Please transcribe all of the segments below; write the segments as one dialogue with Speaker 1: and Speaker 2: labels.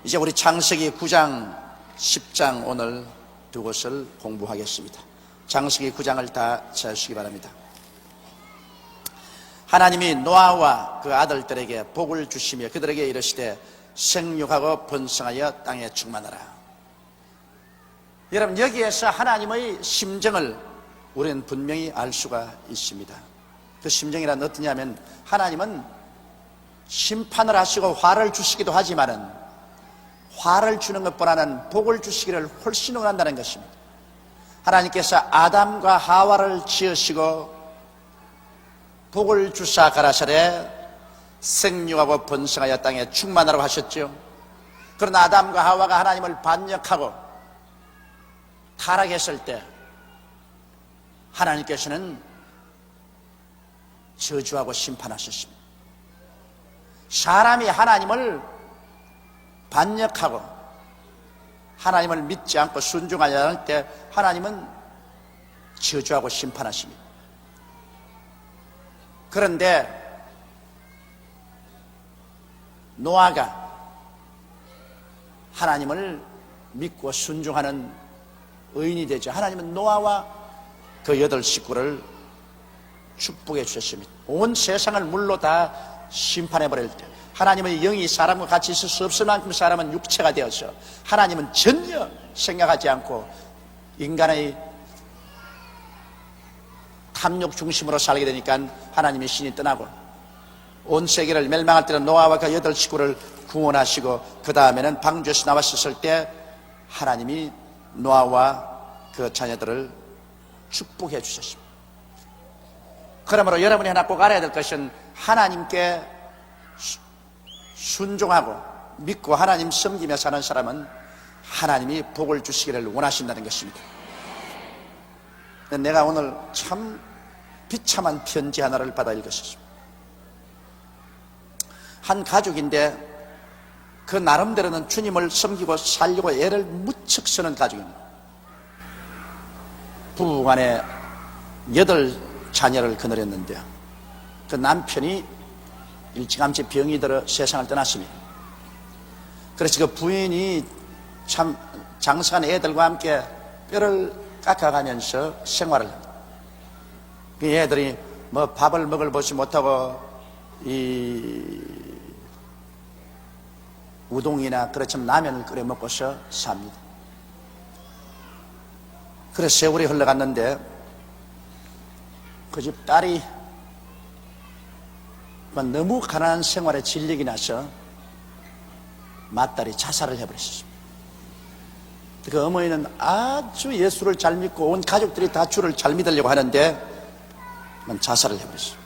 Speaker 1: 이제 우리 창세기 9장, 10장 오늘 두 곳을 공부하겠습니다. 창세기 9장을 다 찾으시기 바랍니다. 하나님이 노아와 그 아들들에게 복을 주시며 그들에게 이르시되 생육하고 번성하여 땅에 충만하라. 여러분, 여기에서 하나님의 심정을 우리는 분명히 알 수가 있습니다. 그 심정이란 어떠냐면, 하나님은 심판을 하시고 화를 주시기도 하지만은 화를 주는 것보다는 복을 주시기를 훨씬 원한다는 것입니다. 하나님께서 아담과 하와를 지으시고 복을 주사 가라사대 생육하고 번성하여 땅에 충만하라고 하셨죠. 그러나 아담과 하와가 하나님을 반역하고 타락했을 때 하나님께서는 저주하고 심판하셨습니다. 사람이 하나님을 반역하고 하나님을 믿지 않고 순종하지 않을 때 하나님은 저주하고 심판하십니다. 그런데 노아가 하나님을 믿고 순종하는 의인이 되죠. 하나님은 노아와 그 8 식구를 축복해 주셨습니다. 온 세상을 물로 다 심판해 버릴 때 하나님의 영이 사람과 같이 있을 수 없을 만큼 사람은 육체가 되어서 하나님은 전혀 생각하지 않고 인간의 탐욕 중심으로 살게 되니까 하나님의 신이 떠나고 온 세계를 멸망할 때는 노아와 그 8 식구를 구원하시고 그 다음에는 방주에서 나왔을 때 하나님이 노아와 그 자녀들을 축복해 주셨습니다. 그러므로 여러분이 하나 꼭 알아야 될 것은 하나님께 순종하고 믿고 하나님 섬기며 사는 사람은 하나님이 복을 주시기를 원하신다는 것입니다. 내가 오늘 참 비참한 편지 하나를 받아 읽었습니다. 한 가족인데 그 나름대로는 주님을 섬기고 살려고 애를 무척 쓰는 가족입니다. 부부간에 8 자녀를 거느렸는데 그 남편이 일찌감치 병이 들어 세상을 떠났습니다. 그래서 그 부인이 참 장성한 애들과 함께 뼈를 깎아가면서 생활을 합니다. 그 애들이 뭐 밥을 먹을 보지 못하고 이 우동이나 그렇지만 라면을 끓여 먹고서 삽니다. 그래서 세월이 흘러갔는데 그 집 딸이 너무 가난한 생활에 질리기 나서 맏딸이 자살을 해버렸습니다. 그 어머니는 아주 예수를 잘 믿고 온 가족들이 다 주를 잘 믿으려고 하는데 자살을 해버렸습니다.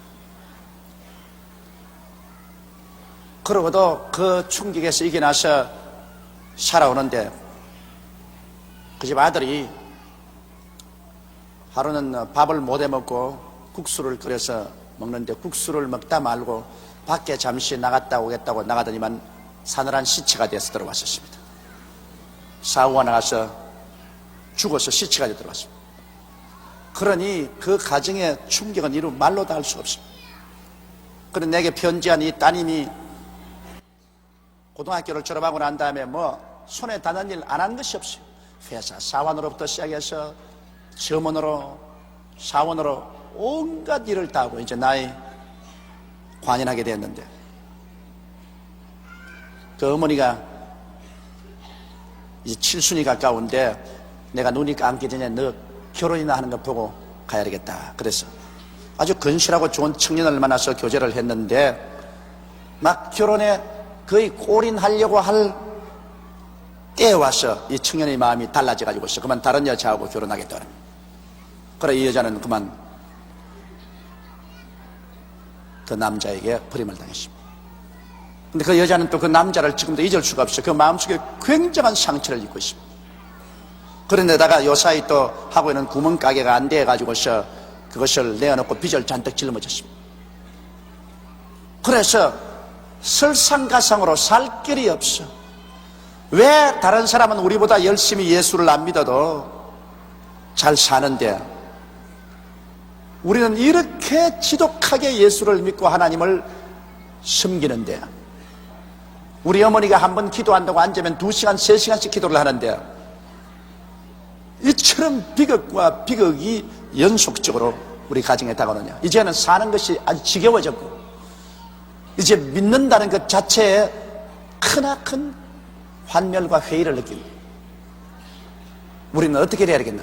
Speaker 1: 그러고도 그 충격에서 이겨나서 살아오는데 그 집 아들이 하루는 밥을 못 해먹고 국수를 끓여서 먹는데 국수를 먹다 말고 밖에 잠시 나갔다 오겠다고 나가더니만 사늘한 시체가 돼서 들어왔었습니다. 사고가 나가서 죽어서 시체가 되어 들어왔습니다. 그러니 그 가정의 충격은 이루 말로 다 할 수 없습니다. 그런데 내게 편지한 이 따님이 고등학교를 졸업하고 난 다음에 뭐 손에 닿는 일 안 한 것이 없어요. 회사 사원으로부터 시작해서 점원으로 사원으로 온갖 일을 다 하고 이제 나이 관연하게 됐는데 그 어머니가 이제 7순이 가까운데 내가 눈이 감기 전에 너 결혼이나 하는 거 보고 가야 되겠다. 그래서 아주 건실하고 좋은 청년을 만나서 교제를 했는데 막 결혼에 거의 골인하려고 할 때에 와서 이 청년의 마음이 달라져 가지고 있어. 그만 다른 여자하고 결혼하겠다. 그래 이 여자는 그만 그 남자에게 버림을 당했습니다. 근데 그 여자는 또 그 남자를 지금도 잊을 수가 없어요. 그 마음속에 굉장한 상처를 입고 있습니다. 그런데다가 요사이 또 하고 있는 구멍가게가 안 돼 가지고서 그것을 내어놓고 빚을 잔뜩 짊어졌습니다. 그래서 설상가상으로 살 길이 없어. 왜 다른 사람은 우리보다 열심히 예수를 안 믿어도 잘 사는데 우리는 이렇게 지독하게 예수를 믿고 하나님을 섬기는데 우리 어머니가 한 번 기도한다고 앉으면 2시간, 3시간씩 기도를 하는데 이처럼 비극과 비극이 연속적으로 우리 가정에 다가오느냐. 이제는 사는 것이 아주 지겨워졌고 이제 믿는다는 것 자체에 크나큰 환멸과 회의를 느낍니다. 우리는 어떻게 해야 되겠나?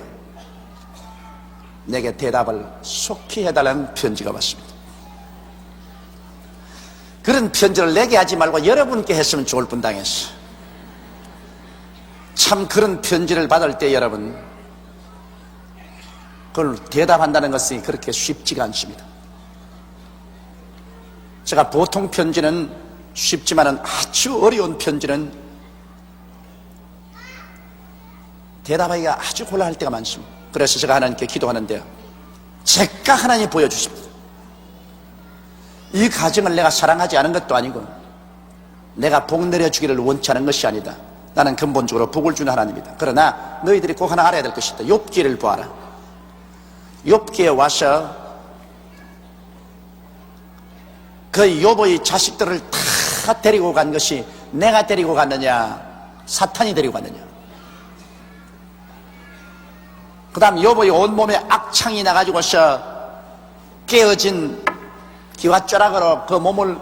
Speaker 1: 내게 대답을 속히 해달라는 편지가 왔습니다. 그런 편지를 내게 하지 말고 여러분께 했으면 좋을 뻔당했어. 참 그런 편지를 받을 때 여러분, 그걸 대답한다는 것이 그렇게 쉽지가 않습니다. 제가 보통 편지는 쉽지만은 아주 어려운 편지는 대답하기가 아주 곤란할 때가 많습니다. 그래서 제가 하나님께 기도하는데 제가 하나님 보여주십니다. 이 가정을 내가 사랑하지 않은 것도 아니고 내가 복 내려주기를 원치 않은 것이 아니다. 나는 근본적으로 복을 주는 하나님이다. 그러나 너희들이 꼭 하나 알아야 될 것이 있다. 욥기를 보아라. 욥기에 와서 그 욥의 자식들을 다 데리고 간 것이 내가 데리고 갔느냐 사탄이 데리고 갔느냐. 그 다음 욥의 온몸에 악창이 나가지고서 깨어진 기와쪼락으로 그 몸을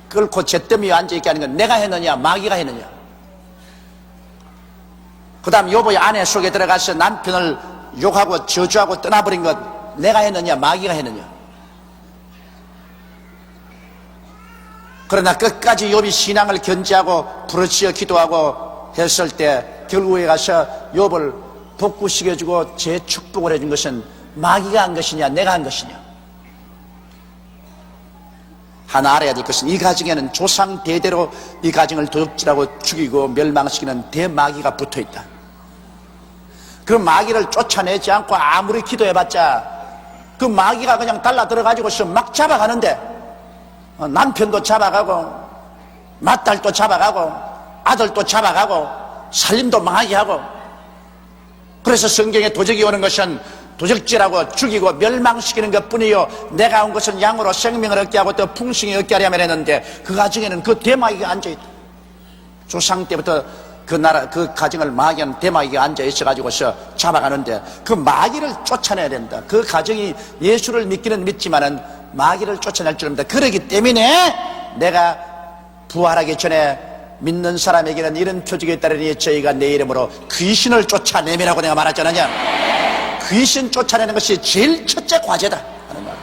Speaker 1: 끓고 잿더미 위에 앉아있게 하는 건 내가 했느냐 마귀가 했느냐. 그 다음 욥의 아내 속에 들어가서 남편을 욕하고 저주하고 떠나버린 것 내가 했느냐 마귀가 했느냐. 그러나 끝까지 욥이 신앙을 견지하고 부르짖어 기도하고 했을 때 결국에 가서 욥을 복구시켜주고 재축복을 해준 것은 마귀가 한 것이냐 내가 한 것이냐. 하나 알아야 될 것은 이 가정에는 조상 대대로 이 가정을 도둑질하고 죽이고 멸망시키는 대마귀가 붙어있다. 그 마귀를 쫓아내지 않고 아무리 기도해봤자 그 마귀가 그냥 달라들어가지고서 막 잡아가는데 남편도 잡아가고 맏딸도 잡아가고 아들도 잡아가고 살림도 망하게 하고. 그래서 성경에 도적이 오는 것은 도적질하고 죽이고 멸망시키는 것뿐이요 내가 온 것은 양으로 생명을 얻게 하고 또 풍성히 얻게 하려면 했는데 그 가정에는 그 대마귀가 앉아있다. 조상 때부터 그 나라 그 가정을 마귀한 대마귀가 앉아있어가지고서 잡아가는데 그 마귀를 쫓아내야 된다. 그 가정이 예수를 믿기는 믿지만은 마귀를 쫓아낼 줄 압니다. 그러기 때문에 내가 부활하기 전에 믿는 사람에게는 이런 표적이 있다더니 저희가 내 이름으로 귀신을 쫓아내미라고 내가 말하지 않았냐. 귀신 쫓아내는 것이 제일 첫째 과제다 하는 말.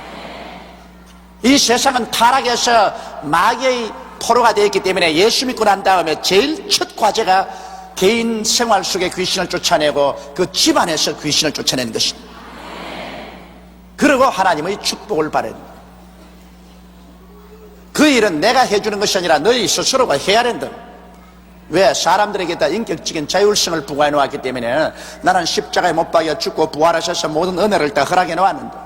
Speaker 1: 이 세상은 타락해서 마귀의 포로가 되어 있기 때문에 예수 믿고 난 다음에 제일 첫 과제가 개인 생활 속에 귀신을 쫓아내고 그 집안에서 귀신을 쫓아내는 것이다. 그리고 하나님의 축복을 바랍니다. 그 일은 내가 해주는 것이 아니라 너희 스스로가 해야 된다. 왜? 사람들에게 다 인격적인 자율성을 부과해 놓았기 때문에 나는 십자가에 못 박여 죽고 부활하셔서 모든 은혜를 다 허락해 놓았는데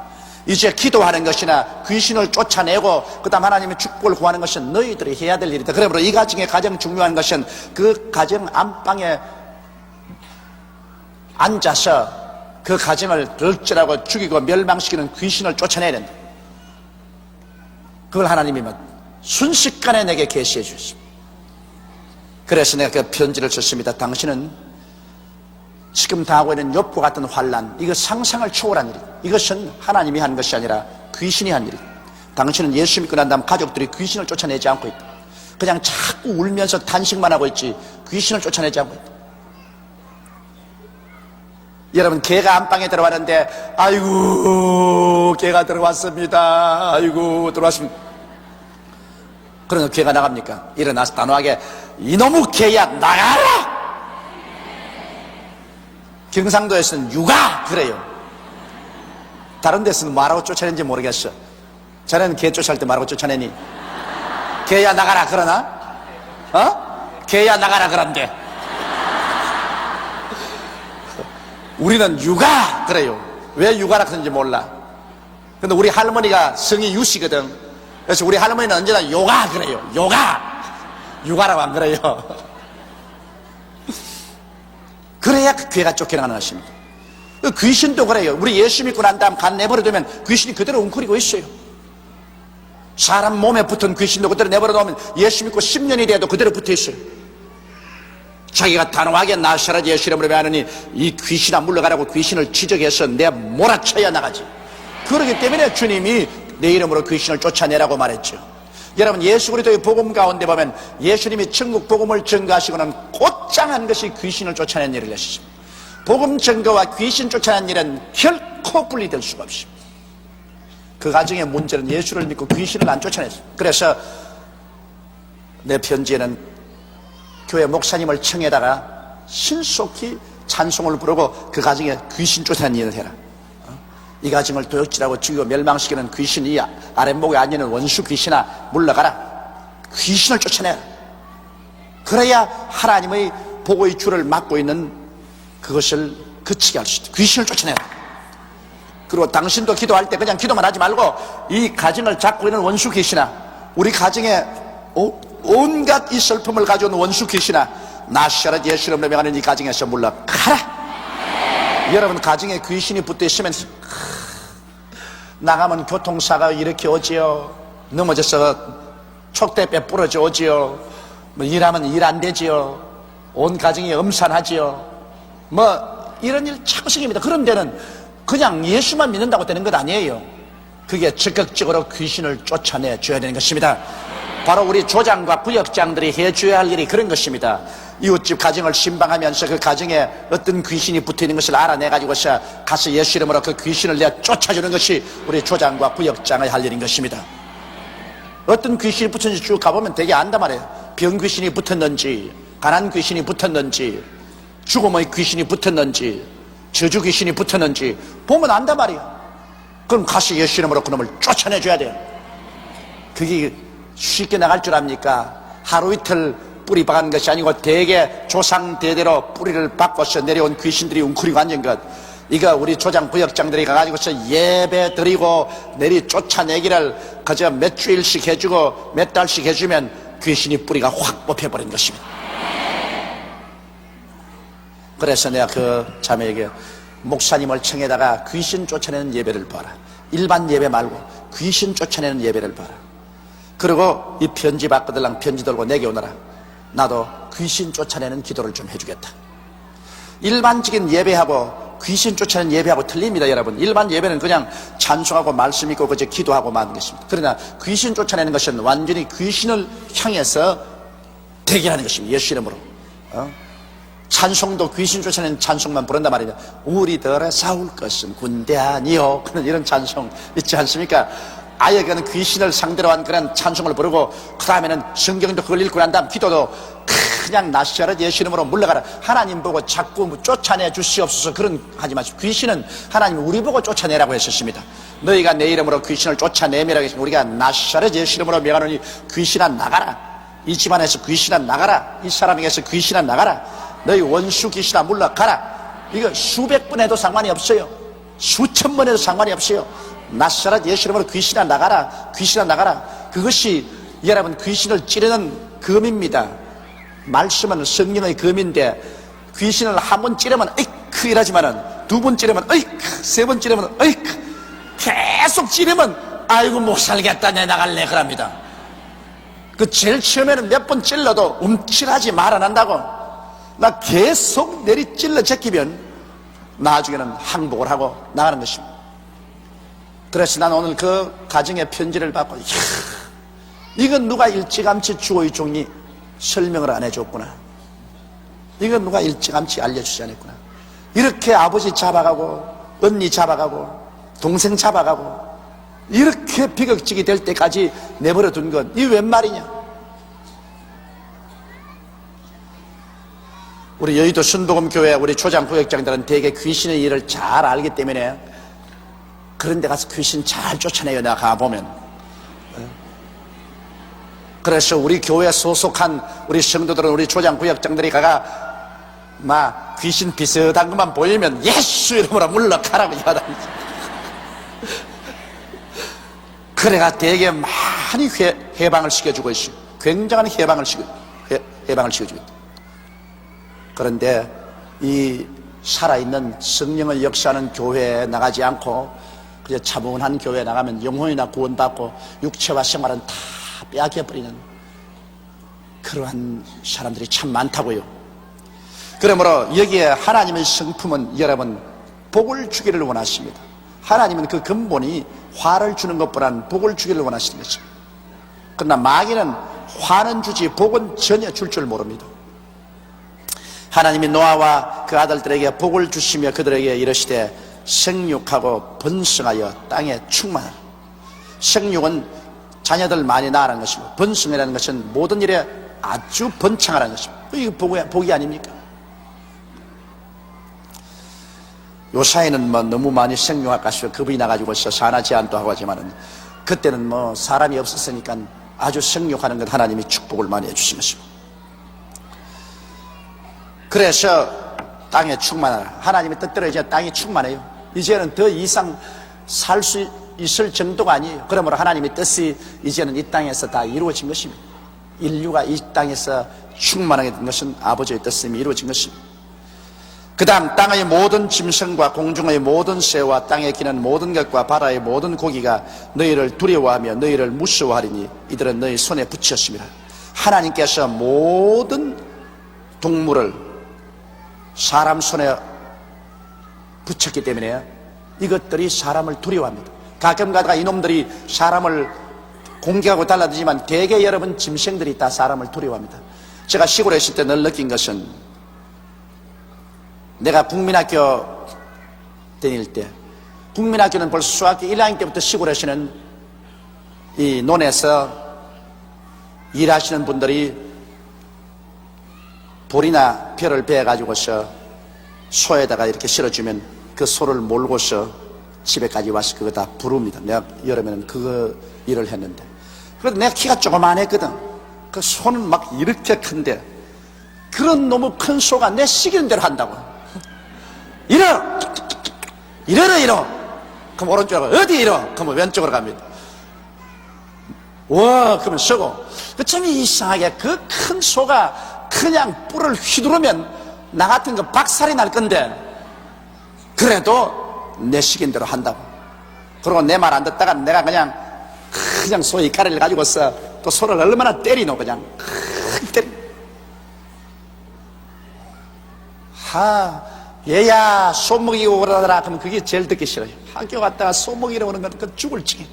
Speaker 1: 이제 기도하는 것이나 귀신을 쫓아내고 그 다음 하나님의 축복을 구하는 것은 너희들이 해야 될 일이다. 그러므로 이 가정의 가장 중요한 것은 그 가정 안방에 앉아서 그 가정을 덜질하고 죽이고 멸망시키는 귀신을 쫓아내야 된다. 그걸 하나님이 순식간에 내게 계시해 주셨습니다. 그래서 내가 그 편지를 썼습니다. 당신은 지금 당하고 있는 욥과 같은 환난, 이거 상상을 초월한 일이다. 이것은 하나님이 한 것이 아니라 귀신이 한 일이다. 당신은 예수 믿고 난 다음 가족들이 귀신을 쫓아내지 않고 있다. 그냥 자꾸 울면서 탄식만 하고 있지 귀신을 쫓아내지 않고 있다. 여러분, 개가 안방에 들어왔는데 아이고 개가 들어왔습니다. 아이고 들어왔습니다. 그러면 개가 나갑니까? 일어나서 단호하게 이놈의 개야 나가라! 경상도에서는 육아 그래요. 다른 데서는 뭐라고 쫓아내는지 모르겠어. 자네는 개 쫓아낼 때 뭐라고 쫓아내니? 개야 나가라 그러나? 개야 나가라 그런데 우리는 육아 그래요. 왜 육아라 그런지 몰라. 근데 우리 할머니가 성이 유씨거든. 그래서 우리 할머니는 언제나 요가 그래요. 육아라고 안 그래요. 그래야 그 괴가 쫓겨나가는 것입니다. 귀신도 그래요. 우리 예수 믿고 난 다음 간 내버려두면 귀신이 그대로 웅크리고 있어요. 사람 몸에 붙은 귀신도 그대로 내버려 놓으면 예수 믿고 10년이 돼도 그대로 붙어 있어요. 자기가 단호하게 나사렛 예수 이름으로 명하노니 이 귀신아 물러가라고 귀신을 지적해서 내 몰아쳐야 나가지. 그렇기 때문에 주님이 내 이름으로 귀신을 쫓아내라고 말했죠. 여러분, 예수 그리스도의 복음 가운데 보면 예수님이 천국 복음을 전가하시고는 곧장 한 것이 귀신을 쫓아낸 일을 하셨습니다. 복음 전가와 귀신 쫓아낸 일은 결코 분리될 수가 없습니다. 그 가정의 문제는 예수를 믿고 귀신을 안 쫓아냈어요. 그래서 내 편지에는 교회 목사님을 청해다가 신속히 찬송을 부르고 그 가정에 귀신 쫓아낸 일을 해라. 이 가정을 도둑질하고 죽이고 멸망시키는 귀신이 아랫목에 앉는 원수 귀신아 물러가라. 귀신을 쫓아내라. 그래야 하나님의 복의 줄을 막고 있는 그것을 그치게 할 수 있다. 귀신을 쫓아내라. 그리고 당신도 기도할 때 그냥 기도만 하지 말고 이 가정을 잡고 있는 원수 귀신아, 우리 가정에 온갖 이 슬픔을 가져온 원수 귀신아, 나사렛 예수 이름으로 명하는 이 가정에서 물러가라. 여러분, 가정에 귀신이 붙어 있으면 나가면 교통사가 이렇게 오지요, 넘어져서 촉대뼈 부러져 오지요, 뭐 일하면 일 안 되지요, 온 가정이 엄산하지요, 뭐 이런 일 참 생깁니다. 그런 데는 그냥 예수만 믿는다고 되는 것 아니에요. 그게 적극적으로 귀신을 쫓아내 줘야 되는 것입니다. 바로 우리 조장과 구역장들이 해줘야 할 일이 그런 것입니다. 이웃집 가정을 신방하면서 그 가정에 어떤 귀신이 붙어있는 것을 알아내가지고서 가서 예수 이름으로 그 귀신을 내가 쫓아주는 것이 우리 조장과 구역장의 할 일인 것입니다. 어떤 귀신이 붙었는지 쭉 가보면 되게 안단 말이에요. 병 귀신이 붙었는지, 가난 귀신이 붙었는지, 죽음의 귀신이 붙었는지, 저주 귀신이 붙었는지 보면 안단 말이에요. 그럼 가서 예수 이름으로 그놈을 쫓아내줘야 돼요. 그게 쉽게 나갈 줄 압니까? 하루 이틀 뿌리 박은 것이 아니고 대개 조상 대대로 뿌리를 바꿔서 내려온 귀신들이 웅크리고 앉은 것, 이거 우리 조장 구역장들이 가가지고서 예배 드리고 내리 쫓아내기를 그저 몇 주일씩 해주고 몇 달씩 해주면 귀신이 뿌리가 확 뽑혀버린 것입니다. 그래서 내가 그 자매에게 목사님을 청해다가 귀신 쫓아내는 예배를 봐라. 일반 예배 말고 귀신 쫓아내는 예배를 봐라. 그리고 이 편지 받거들랑 편지 들고 내게 오너라. 나도 귀신 쫓아내는 기도를 좀 해주겠다. 일반적인 예배하고 귀신 쫓아내는 예배하고 틀립니다, 여러분. 일반 예배는 그냥 찬송하고 말씀 있고 그저 기도하고 마는 것입니다. 그러나 귀신 쫓아내는 것은 완전히 귀신을 향해서 대결하는 것입니다. 예수 이름으로. 찬송도 귀신 쫓아내는 찬송만 부른단 말이냐. 우리들의 싸울 것은 군대 아니요, 그런 이런 찬송 있지 않습니까? 아예 그는 귀신을 상대로 한 그런 찬송을 부르고 그 다음에는 성경도 그걸 읽고 난 다음 기도도 그냥 나사렛 예수 이름으로 물러가라. 하나님 보고 자꾸 쫓아내 주시옵소서 그런 하지 마시고, 귀신은 하나님 우리 보고 쫓아내라고 했었습니다. 너희가 내 이름으로 귀신을 쫓아내미라고 했으면 우리가 나사렛 예수 이름으로 명하노니 귀신아 나가라. 이 집안에서 귀신아 나가라. 이 사람에게서 귀신아 나가라. 너희 원수 귀신아 물러가라. 이거 수백 번 해도 상관이 없어요. 수천 번 해도 상관이 없어요. 나사렛 예수 이름으로 귀신아 나가라. 귀신아 나가라. 그것이 여러분 귀신을 찌르는 검입니다. 말씀은 성령의 검인데 귀신을 한 번 찌르면 어이크 이러지만은 두 번 찌르면 어이크, 세 번 찌르면 어이크, 계속 찌르면 아이고 못 살겠다 내 나갈래 그럽니다. 그 제일 처음에는 몇 번 찔러도 움찔하지 말아난다고. 나 계속 내리 찔러 제끼면 나중에는 항복을 하고 나가는 것입니다. 그래서 난 오늘 그 가정의 편지를 받고 이건 누가 일찌감치 주의 종이 설명을 안 해줬구나. 이건 누가 일찌감치 알려주지 않았구나. 이렇게 아버지 잡아가고 언니 잡아가고 동생 잡아가고 이렇게 비극적이 될 때까지 내버려 둔 건 이 웬 말이냐. 우리 여의도 순복음교회 우리 초장구역장들은 대개 귀신의 일을 잘 알기 때문에 그런 데 가서 귀신 잘 쫓아내요. 내가 가보면. 그래서 우리 교회 소속한 우리 성도들은 우리 조장구역장들이 가가 막 귀신 비슷한 것만 보이면 예수 이름으로 물러가라고 이야기합니다. 그래가 대개 많이 해방을 시켜주고 있어요. 굉장한 해방을 시켜주고 있다. 그런데 이 살아있는 성령의 역사하는 교회에 나가지 않고 그저 차분한 교회에 나가면 영혼이나 구원받고 육체와 생활은 다 빼앗겨버리는 그러한 사람들이 참 많다고요. 그러므로 여기에 하나님의 성품은 여러분 복을 주기를 원하십니다. 하나님은 그 근본이 화를 주는 것보다는 복을 주기를 원하시는 것입니다. 그러나 마귀는 화는 주지 복은 전혀 줄 줄 모릅니다. 하나님이 노아와 그 아들들에게 복을 주시며 그들에게 이르시되 생육하고 번성하여 땅에 충만하라. 생육은 자녀들 많이 낳으라는 것이고 번성이라는 것은 모든 일에 아주 번창하라는 것입니다. 이게 복이 아닙니까? 요사이는 뭐 너무 많이 생육할까 겁이 나가지고서 산하 제한도 하고 하지만은 그때는 뭐 사람이 없었으니까 아주 생육하는 것 하나님이 축복을 많이 해주신 것입니다. 그래서 땅에 충만하라. 하나님의 뜻대로 이제 땅이 충만해요. 이제는 더 이상 살 수 있을 정도가 아니에요. 그러므로 하나님의 뜻이 이제는 이 땅에서 다 이루어진 것입니다. 인류가 이 땅에서 충만하게 된 것은 아버지의 뜻이 이루어진 것입니다. 그 다음 땅의 모든 짐승과 공중의 모든 새와 땅에 기는 모든 것과 바다의 모든 고기가 너희를 두려워하며 너희를 무서워하리니 이들은 너희 손에 붙였습니다. 하나님께서 모든 동물을 사람 손에 붙였기 때문에 이것들이 사람을 두려워합니다. 가끔 가다가 이놈들이 사람을 공격하고 달라들지만 대개 여러분 짐승들이 다 사람을 두려워합니다. 제가 시골에 있을 때 늘 느낀 것은 내가 국민학교 다닐 때 국민학교는 벌써 수학교 1학년 때부터 시골에서는 이 논에서 일하시는 분들이 돌이나 벼를 베어가지고서 소에다가 이렇게 실어주면 그 소를 몰고서 집에까지 와서 그거 다 부릅니다. 내가 여름에는 그거 일을 했는데 그래도 내가 키가 조그만했거든. 그 소는 막 이렇게 큰데 그런 너무 큰 소가 내 시키는 대로 한다고. 이러! 이러! 그럼 오른쪽으로 어디 이러? 그러면 왼쪽으로 갑니다. 와, 그러면 서고. 그 참 이상하게 그 큰 소가 그냥 뿔을 휘두르면 나 같은 거 박살이 날 건데 그래도 내 시킨 대로 한다고. 그리고 내 말 안 듣다가 내가 그냥 소의 가리를 가지고서 또 소를 얼마나 때리노 그냥 때리. 얘야 소 먹이고 그러더라. 그러면 그게 제일 듣기 싫어요. 학교 갔다가 소 먹이러 오는 건 그 죽을 지게.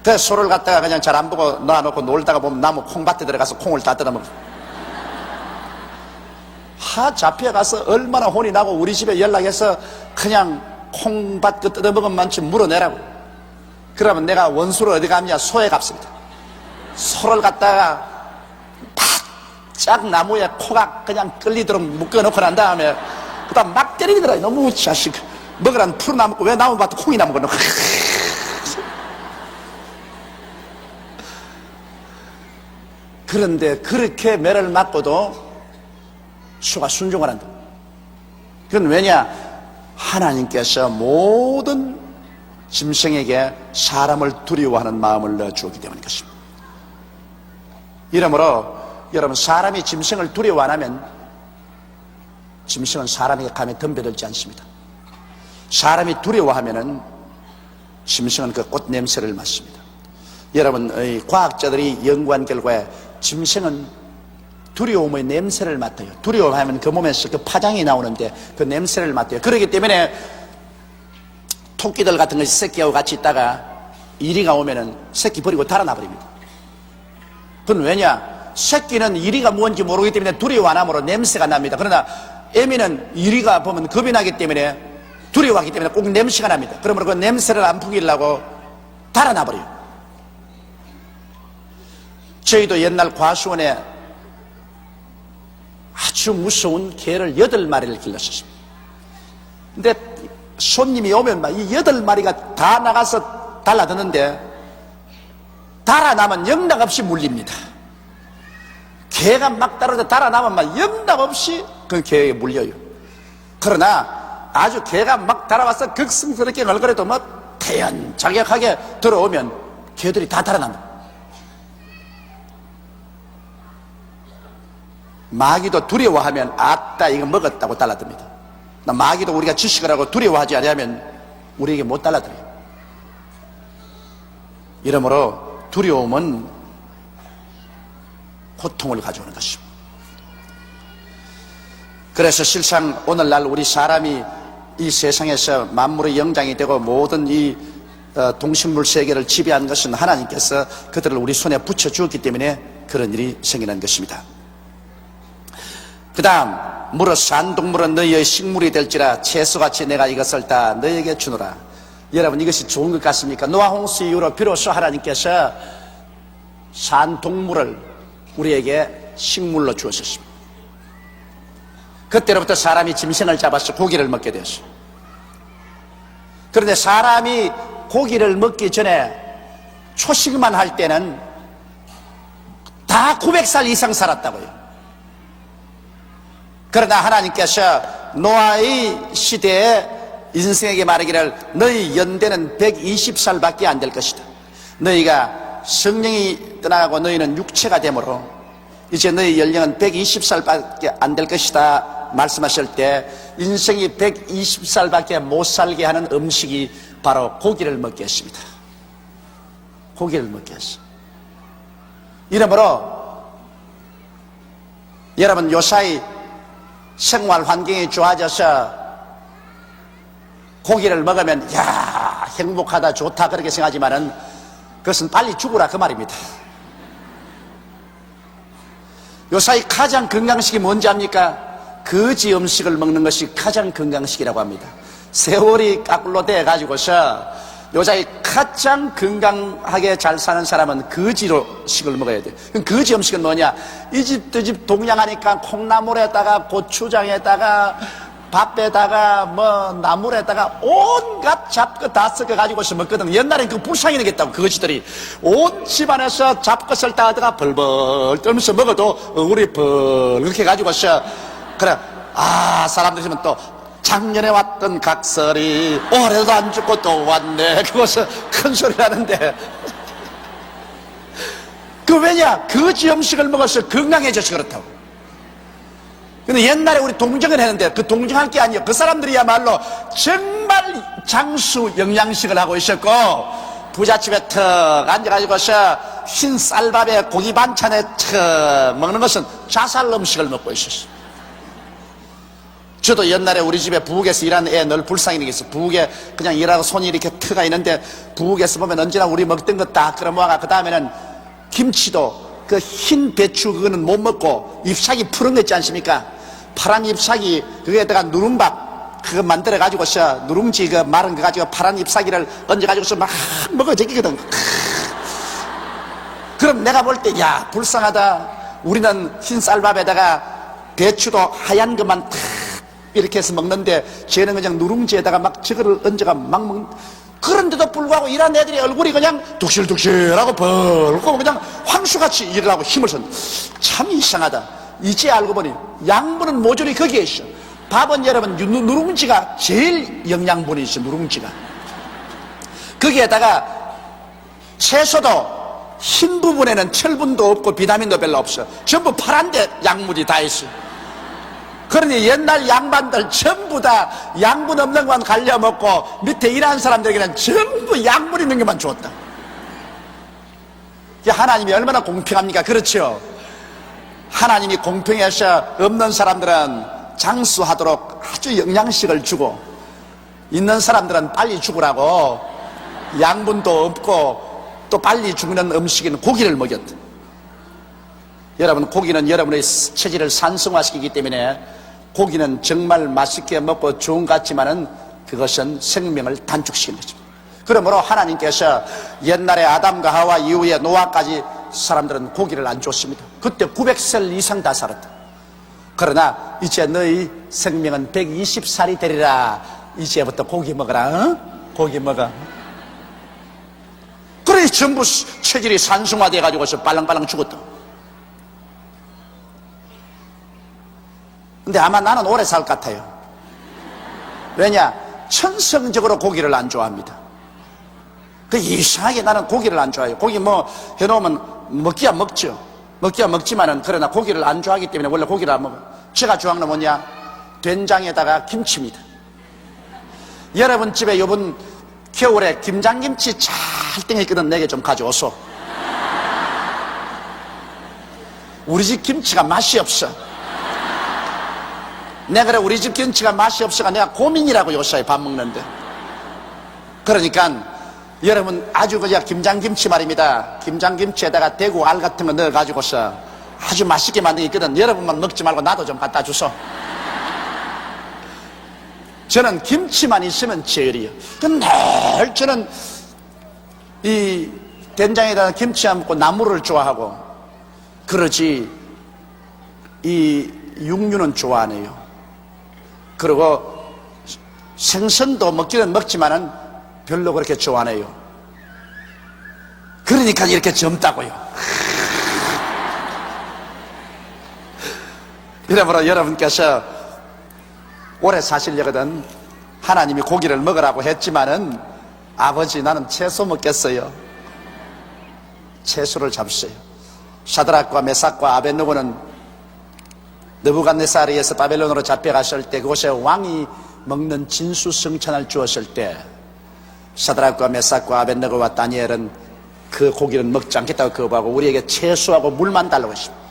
Speaker 1: 그 소를 갖다가 그냥 잘 안 보고 놔놓고 놀다가 보면 나무 콩밭에 들어가서 콩을 다 뜯어먹어. 잡혀가서 얼마나 혼이 나고 우리 집에 연락해서 그냥 콩밭 그 뜯어먹은 만큼 물어내라고. 그러면 내가 원수를 어디 갔냐? 소에 갔습니다. 소를 갖다가 바짝 나무에 코가 그냥 끌리도록 묶어놓고 난 다음에 그 다음 막 때리더라. 너무 자식 먹으라는 풀 나먹고 왜 나무밭에 콩이 나먹어. 그런데 그렇게 매를 맞고도 소가 순종을 한다. 그건 왜냐? 하나님께서 모든 짐승에게 사람을 두려워하는 마음을 넣어주었기 때문인 것입니다. 이러므로 여러분 사람이 짐승을 두려워 안 하면 짐승은 사람에게 감히 덤벼들지 않습니다. 사람이 두려워하면은 짐승은 그 꽃 냄새를 맡습니다. 여러분 과학자들이 연구한 결과에 짐승은 두려움의 냄새를 맡아요. 두려워하면 그 몸에서 그 파장이 나오는데 그 냄새를 맡아요. 그렇기 때문에 토끼들 같은 것이 새끼하고 같이 있다가 이리가 오면은 새끼 버리고 달아나 버립니다. 그건 왜냐? 새끼는 이리가 뭔지 모르기 때문에 두려워 안 하므로 냄새가 납니다. 그러나 애미는 이리가 보면 겁이 나기 때문에 두려워하기 때문에 꼭 냄새가 납니다. 그러므로 그 냄새를 안 풍기려고 달아나 버려요. 저희도 옛날 과수원에 아주 무서운 개를 8마리를 길렀었습니다. 근데 손님이 오면 막 이 8마리가 다 나가서 달라드는데 달아나면 영락없이 물립니다. 개가 막 따라서 달아나면 막 영락없이 그 개에게 물려요. 그러나 아주 개가 막 달아와서 극성스럽게 걸거려도 뭐 태연자격하게 들어오면 개들이 다 달아납니다. 마귀도 두려워하면 아따 이거 먹었다고 달라듭니다. 마귀도 우리가 지식을 하고 두려워하지 않으면 우리에게 못 달라들어요. 이러므로 두려움은 고통을 가져오는 것입니다. 그래서 실상 오늘날 우리 사람이 이 세상에서 만물의 영장이 되고 모든 이 동식물 세계를 지배한 것은 하나님께서 그들을 우리 손에 붙여주었기 때문에 그런 일이 생기는 것입니다. 그 다음, 물어 산 동물은 너희의 식물이 될지라 채소같이 내가 이것을 다 너희에게 주노라. 여러분, 이것이 좋은 것 같습니까? 노아 홍수 이후로 비로소 하나님께서 산 동물을 우리에게 식물로 주었습니다. 그때로부터 사람이 짐승을 잡아서 고기를 먹게 되었어요. 그런데 사람이 고기를 먹기 전에 초식만 할 때는 다 900살 이상 살았다고요. 그러나 하나님께서 노아의 시대에 인생에게 말하기를 너희 연대는 120살밖에 안 될 것이다. 너희가 성령이 떠나가고 너희는 육체가 되므로 이제 너희 연령은 120살밖에 안 될 것이다 말씀하실 때 인생이 120살밖에 못 살게 하는 음식이 바로 고기를 먹게 했습니다. 고기를 먹게 했어. 이러므로 여러분, 요사이 생활 환경이 좋아져서 고기를 먹으면 야 행복하다 좋다 그렇게 생각하지만은 그것은 빨리 죽으라 그 말입니다. 요사이 가장 건강식이 뭔지 압니까? 거지 음식을 먹는 것이 가장 건강식이라고 합니다. 세월이 까꿀로 돼가지고서 요사이 가장 건강하게 잘 사는 사람은 거지로 식을 먹어야 돼. 그럼 거지 음식은 뭐냐? 이 집 저 집 동양하니까 콩나물에다가 고추장에다가 밥에다가 뭐 나물에다가 온갖 잡거 다 섞어 가지고서 먹거든. 옛날엔 그 불쌍히 되겠다고 거지들이 온 집안에서 잡것을 따다가 벌벌 떨면서 먹어도 우리 벌 그렇게 가지고서 그래 사람들이 있으면 또 작년에 왔던 각설이 올해도 안 죽고 또 왔네 그것은 큰 소리 나는데 그 왜냐? 거지 음식을 먹어서 건강해져서 그렇다고. 근데 옛날에 우리 동정을 했는데 그 동정할 게 아니에요. 그 사람들이야말로 정말 장수 영양식을 하고 있었고 부잣집에 턱 앉아가지고서 흰 쌀밥에 고기 반찬에 턱 먹는 것은 자살 음식을 먹고 있었어요. 저도 옛날에 우리 집에 부엌에서 일하는 애 늘 불쌍히 되겠어. 부엌에 그냥 일하고 손이 이렇게 트가 있는데 부엌에서 보면 언제나 우리 먹던 거 다 끌어모아가 그 다음에는 김치도 그 흰 배추 그거는 못 먹고 잎사귀 푸른 거 있지 않습니까? 파란 잎사귀 그거에다가 누룽밥 그거 만들어 가지고서 누룽지 그 마른 거 가지고 파란 잎사귀를 얹어 가지고서 막 먹어 제끼거든. 그럼 내가 볼 때 야 불쌍하다. 우리는 흰 쌀밥에다가 배추도 하얀 것만 탁 이렇게 해서 먹는데 쟤는 그냥 누룽지에다가 막 저거를 얹어가 막 먹는. 그런데도 불구하고 일하는 애들이 얼굴이 그냥 둑실둑실하고 벌고 그냥 황수같이 일을 하고 힘을 쓴. 참 이상하다. 이제 알고 보니 양분은 모조리 거기에 있어. 밥은 여러분 누룽지가 제일 영양분이 있어. 누룽지가 거기에다가 채소도 흰 부분에는 철분도 없고 비타민도 별로 없어. 전부 파란데 약물이 다 있어. 그러니 옛날 양반들 전부 다 양분 없는 것만 갈려 먹고 밑에 일하는 사람들에게는 전부 양분 있는 것만 주었다. 하나님이 얼마나 공평합니까? 그렇죠? 하나님이 공평해서 없는 사람들은 장수하도록 아주 영양식을 주고 있는 사람들은 빨리 죽으라고 양분도 없고 또 빨리 죽는 음식인 고기를 먹였다. 여러분, 고기는 여러분의 체질을 산성화시키기 때문에 고기는 정말 맛있게 먹고 좋은 것 같지만은 그것은 생명을 단축시키는 거죠. 그러므로 하나님께서 옛날에 아담과 하와 이후에 노아까지 사람들은 고기를 안 줬습니다. 그때 900살 이상 다 살았다. 그러나 이제 너희 생명은 120살이 되리라. 이제부터 고기 먹어라. 어? 고기 먹어. 그래 전부 체질이 산성화돼 가지고서 빨랑빨랑 죽었다. 근데 아마 나는 오래 살 것 같아요. 왜냐? 천성적으로 고기를 안 좋아합니다. 그 이상하게 나는 고기를 안 좋아해요. 고기 뭐 해놓으면 먹기야 먹죠. 먹기야 먹지만은 그러나 고기를 안 좋아하기 때문에 원래 고기를 안 먹어요. 제가 좋아하는 건 뭐냐? 된장에다가 김치입니다. 여러분 집에 요번 겨울에 김장김치 잘 갈등했거든. 내게 좀 가져오소. 우리 집 김치가 맛이 없어. 내가 그래, 우리 집 김치가 맛이 없어가 내가 고민이라고 요사이 밥 먹는데. 그러니까 여러분, 아주 그냥 김장김치 말입니다. 김장김치에다가 대구 알 같은 거 넣어가지고서 아주 맛있게 만든 게 있거든. 여러분만 먹지 말고 나도 좀 갖다 주소. 저는 김치만 있으면 제일이에요. 근데 늘 저는 이 된장에다가 김치 안 먹고 나물을 좋아하고 그러지 이 육류는 좋아 안 해요. 그리고 생선도 먹기는 먹지만은 별로 그렇게 좋아 안 해요. 그러니까 이렇게 젊다고요. 이러므로 여러분께서 오래 사시려거든 하나님이 고기를 먹으라고 했지만은 아버지 나는 채소 먹겠어요. 채소를 잡으세요. 사드락과 메삭과 아벳느고는 느부갓네살에서 바벨론으로 잡혀갔을 때 그곳에 왕이 먹는 진수성찬을 주었을 때 사드락과 메삭과 아벳느고와 다니엘은 그 고기는 먹지 않겠다고 거부하고 우리에게 채소하고 물만 달라고 했습니다.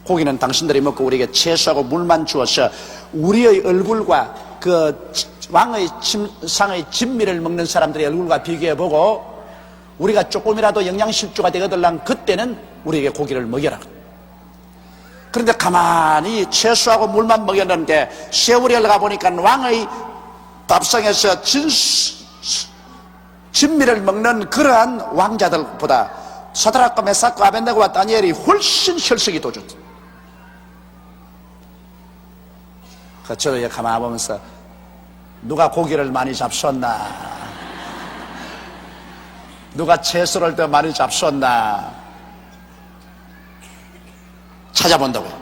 Speaker 1: 고기는 당신들이 먹고 우리에게 채소하고 물만 주어서 우리의 얼굴과 그 왕의 상의 진미를 먹는 사람들의 얼굴과 비교해보고 우리가 조금이라도 영양실조가 되거들랑 그때는 우리에게 고기를 먹여라. 그런데 가만히 채소하고 물만 먹였는데 세월이 흘러가 보니까 왕의 밥상에서 진미를 먹는 그러한 왕자들보다 사드락과 메삭과 아벳느고와 다니엘이 훨씬 혈색이 더 좋다. 저도 가만히 보면서 누가 고기를 많이 잡수었나, 누가 채소를 더 많이 잡수었나 찾아본다고요.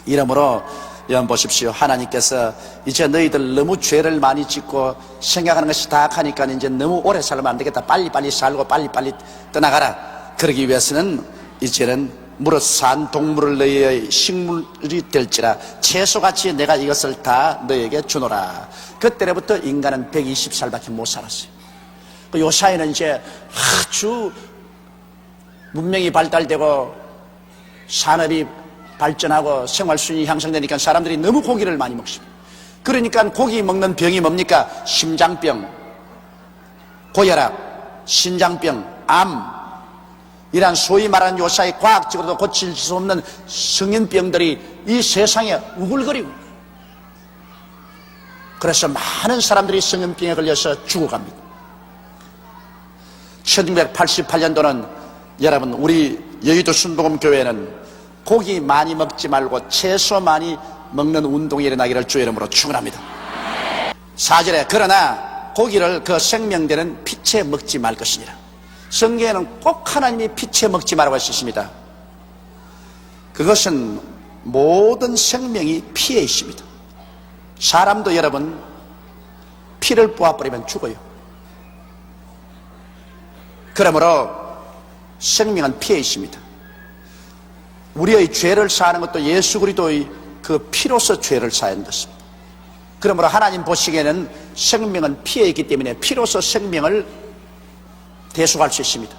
Speaker 1: 이러므로 여러분 보십시오. 하나님께서 이제 너희들 너무 죄를 많이 짓고 생각하는 것이 다악하니까 이제 너무 오래 살면 안 되겠다. 빨리빨리 살고 빨리빨리 떠나가라. 그러기 위해서는 이제는 물어 산 동물을 너희의 식물이 될지라 채소같이 내가 이것을 다 너희에게 주노라. 그때부터 인간은 120살밖에 못 살았어요. 요 사이는 이제 아주 문명이 발달되고 산업이 발전하고 생활수준이 향상되니까 사람들이 너무 고기를 많이 먹습니다. 그러니까 고기 먹는 병이 뭡니까? 심장병, 고혈압, 신장병, 암, 이란 소위 말하는 요사이 과학적으로도 고칠 수 없는 성인병들이 이 세상에 우글거리고, 그래서 많은 사람들이 성인병에 걸려서 죽어갑니다. 1988년도는 여러분 우리 여의도 순복음교회는 고기 많이 먹지 말고 채소 많이 먹는 운동이 일어나기를 주의 이름으로 축원합니다. 4절에 그러나 고기를 그 생명되는 피채 먹지 말 것이니라. 성경에는 꼭 하나님이 피채 먹지 말라고 하셨습니다. 그것은 모든 생명이 피에 있습니다. 사람도 여러분 피를 뽑아버리면 죽어요. 그러므로 생명은 피에 있습니다. 우리의 죄를 사하는 것도 예수 그리스도의 그 피로서 죄를 사하는 것입니다. 그러므로 하나님 보시기에는 생명은 피에 있기 때문에 피로서 생명을 대속할 수 있습니다.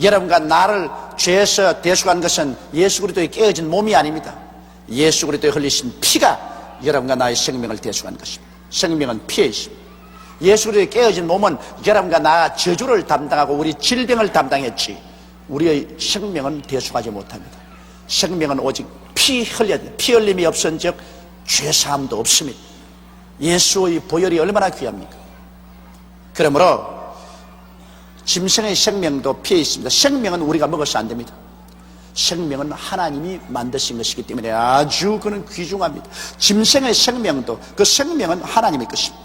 Speaker 1: 여러분과 나를 죄에서 대속한 것은 예수 그리스도의 깨어진 몸이 아닙니다. 예수 그리스도의 흘리신 피가 여러분과 나의 생명을 대속한 것입니다. 생명은 피에 있습니다. 예수 그리스도의 깨어진 몸은 여러분과 나가 저주를 담당하고 우리 질병을 담당했지 우리의 생명은 대속하지 못합니다. 생명은 오직 피 흘려야 돼요. 피 흘림이 없은즉 죄사함도 없습니다. 예수의 보혈이 얼마나 귀합니까? 그러므로 짐승의 생명도 피에 있습니다. 생명은 우리가 먹어서 안 됩니다. 생명은 하나님이 만드신 것이기 때문에 아주 그는 귀중합니다. 짐승의 생명도 그 생명은 하나님의 것입니다.